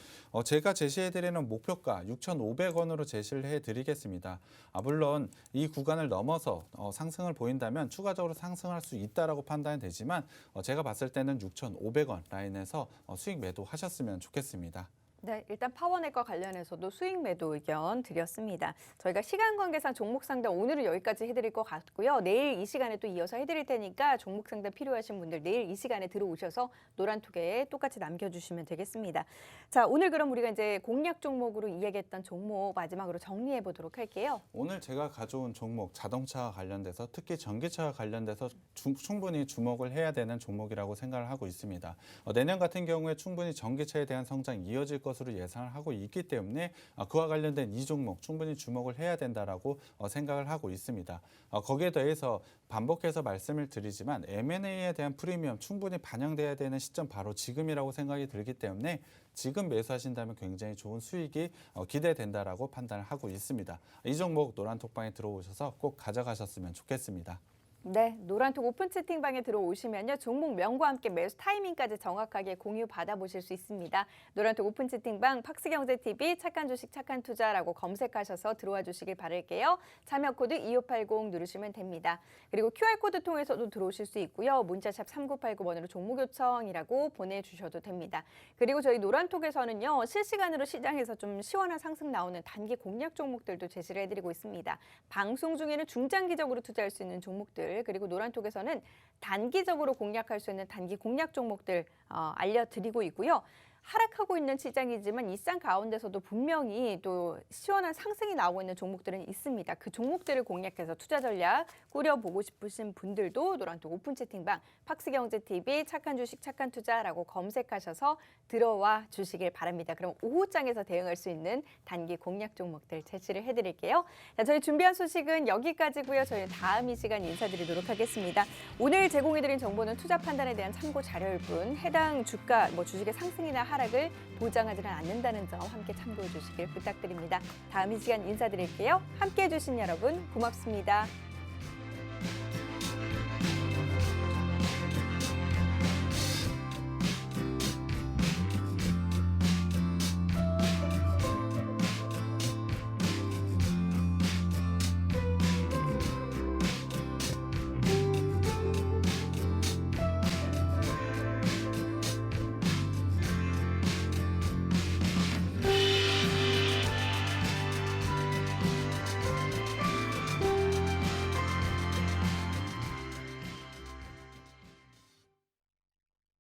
제가 제시해드리는 목표가 6,500원으로 제시를 해드리겠습니다. 물론 이 구간을 넘어서 상승을 보인다면 추가적으로 상승할 수 있다라고 판단이 되지만 제가 봤을 때는 6,500원 라인에서 수익 매도하셨으면 좋겠습니다. 네, 일단 파워넷과 관련해서도 수익 매도 의견 드렸습니다. 저희가 시간 관계상 종목 상담 오늘은 여기까지 해드릴 것 같고요. 내일 이 시간에 또 이어서 해드릴 테니까 종목 상담 필요하신 분들 내일 이 시간에 들어오셔서 노란톡에 똑같이 남겨주시면 되겠습니다. 자, 오늘 그럼 우리가 이제 공략 종목으로 이야기했던 종목 마지막으로 정리해 보도록 할게요. 오늘 제가 가져온 종목 자동차와 관련돼서 특히 전기차와 관련돼서 충분히 주목을 해야 되는 종목이라고 생각을 하고 있습니다. 내년 같은 경우에 충분히 전기차에 대한 성장이 이어질 것으로 예상을 하고 있기 때문에 그와 관련된 이 종목 충분히 주목을 해야 된다라고 생각을 하고 있습니다. 거기에 더해서 반복해서 말씀을 드리지만 M&A에 대한 프리미엄 충분히 반영돼야 되는 시점 바로 지금이라고 생각이 들기 때문에 지금 매수하신다면 굉장히 좋은 수익이 기대된다라고 판단을 하고 있습니다. 이 종목 노란톡방에 들어오셔서 꼭 가져가셨으면 좋겠습니다. 네, 노란톡 오픈 채팅방에 들어오시면요. 종목 명과 함께 매수 타이밍까지 정확하게 공유 받아보실 수 있습니다. 노란톡 오픈 채팅방 팍스경제TV 착한 주식 착한 투자라고 검색하셔서 들어와 주시길 바랄게요. 참여 코드 2580 누르시면 됩니다. 그리고 QR코드 통해서도 들어오실 수 있고요. 문자샵 3989번으로 종목 요청이라고 보내주셔도 됩니다. 그리고 저희 노란톡에서는요. 실시간으로 시장에서 좀 시원한 상승 나오는 단기 공략 종목들도 제시를 해드리고 있습니다. 방송 중에는 중장기적으로 투자할 수 있는 종목들 그리고 노란톡에서는 단기적으로 공략할 수 있는 단기 공략 종목들 알려드리고 있고요. 하락하고 있는 시장이지만 일상 가운데서도 분명히 또 시원한 상승이 나오고 있는 종목들은 있습니다. 그 종목들을 공략해서 투자 전략 꾸려보고 싶으신 분들도 노란톡 오픈 채팅방 팍스경제TV 착한 주식 착한 투자라고 검색하셔서 들어와 주시길 바랍니다. 그럼 오후장에서 대응할 수 있는 단기 공략 종목들 제시를 해드릴게요. 자, 저희 준비한 소식은 여기까지고요. 저희는 다음 이 시간 인사드리도록 하겠습니다. 오늘 제공해드린 정보는 투자 판단에 대한 참고 자료일 뿐 해당 주가, 주식의 상승이나 하락을 보장하지는 않는다는 점 함께 참고해 주시길 부탁드립니다. 다음 이 시간 인사드릴게요. 함께해 주신 여러분 고맙습니다.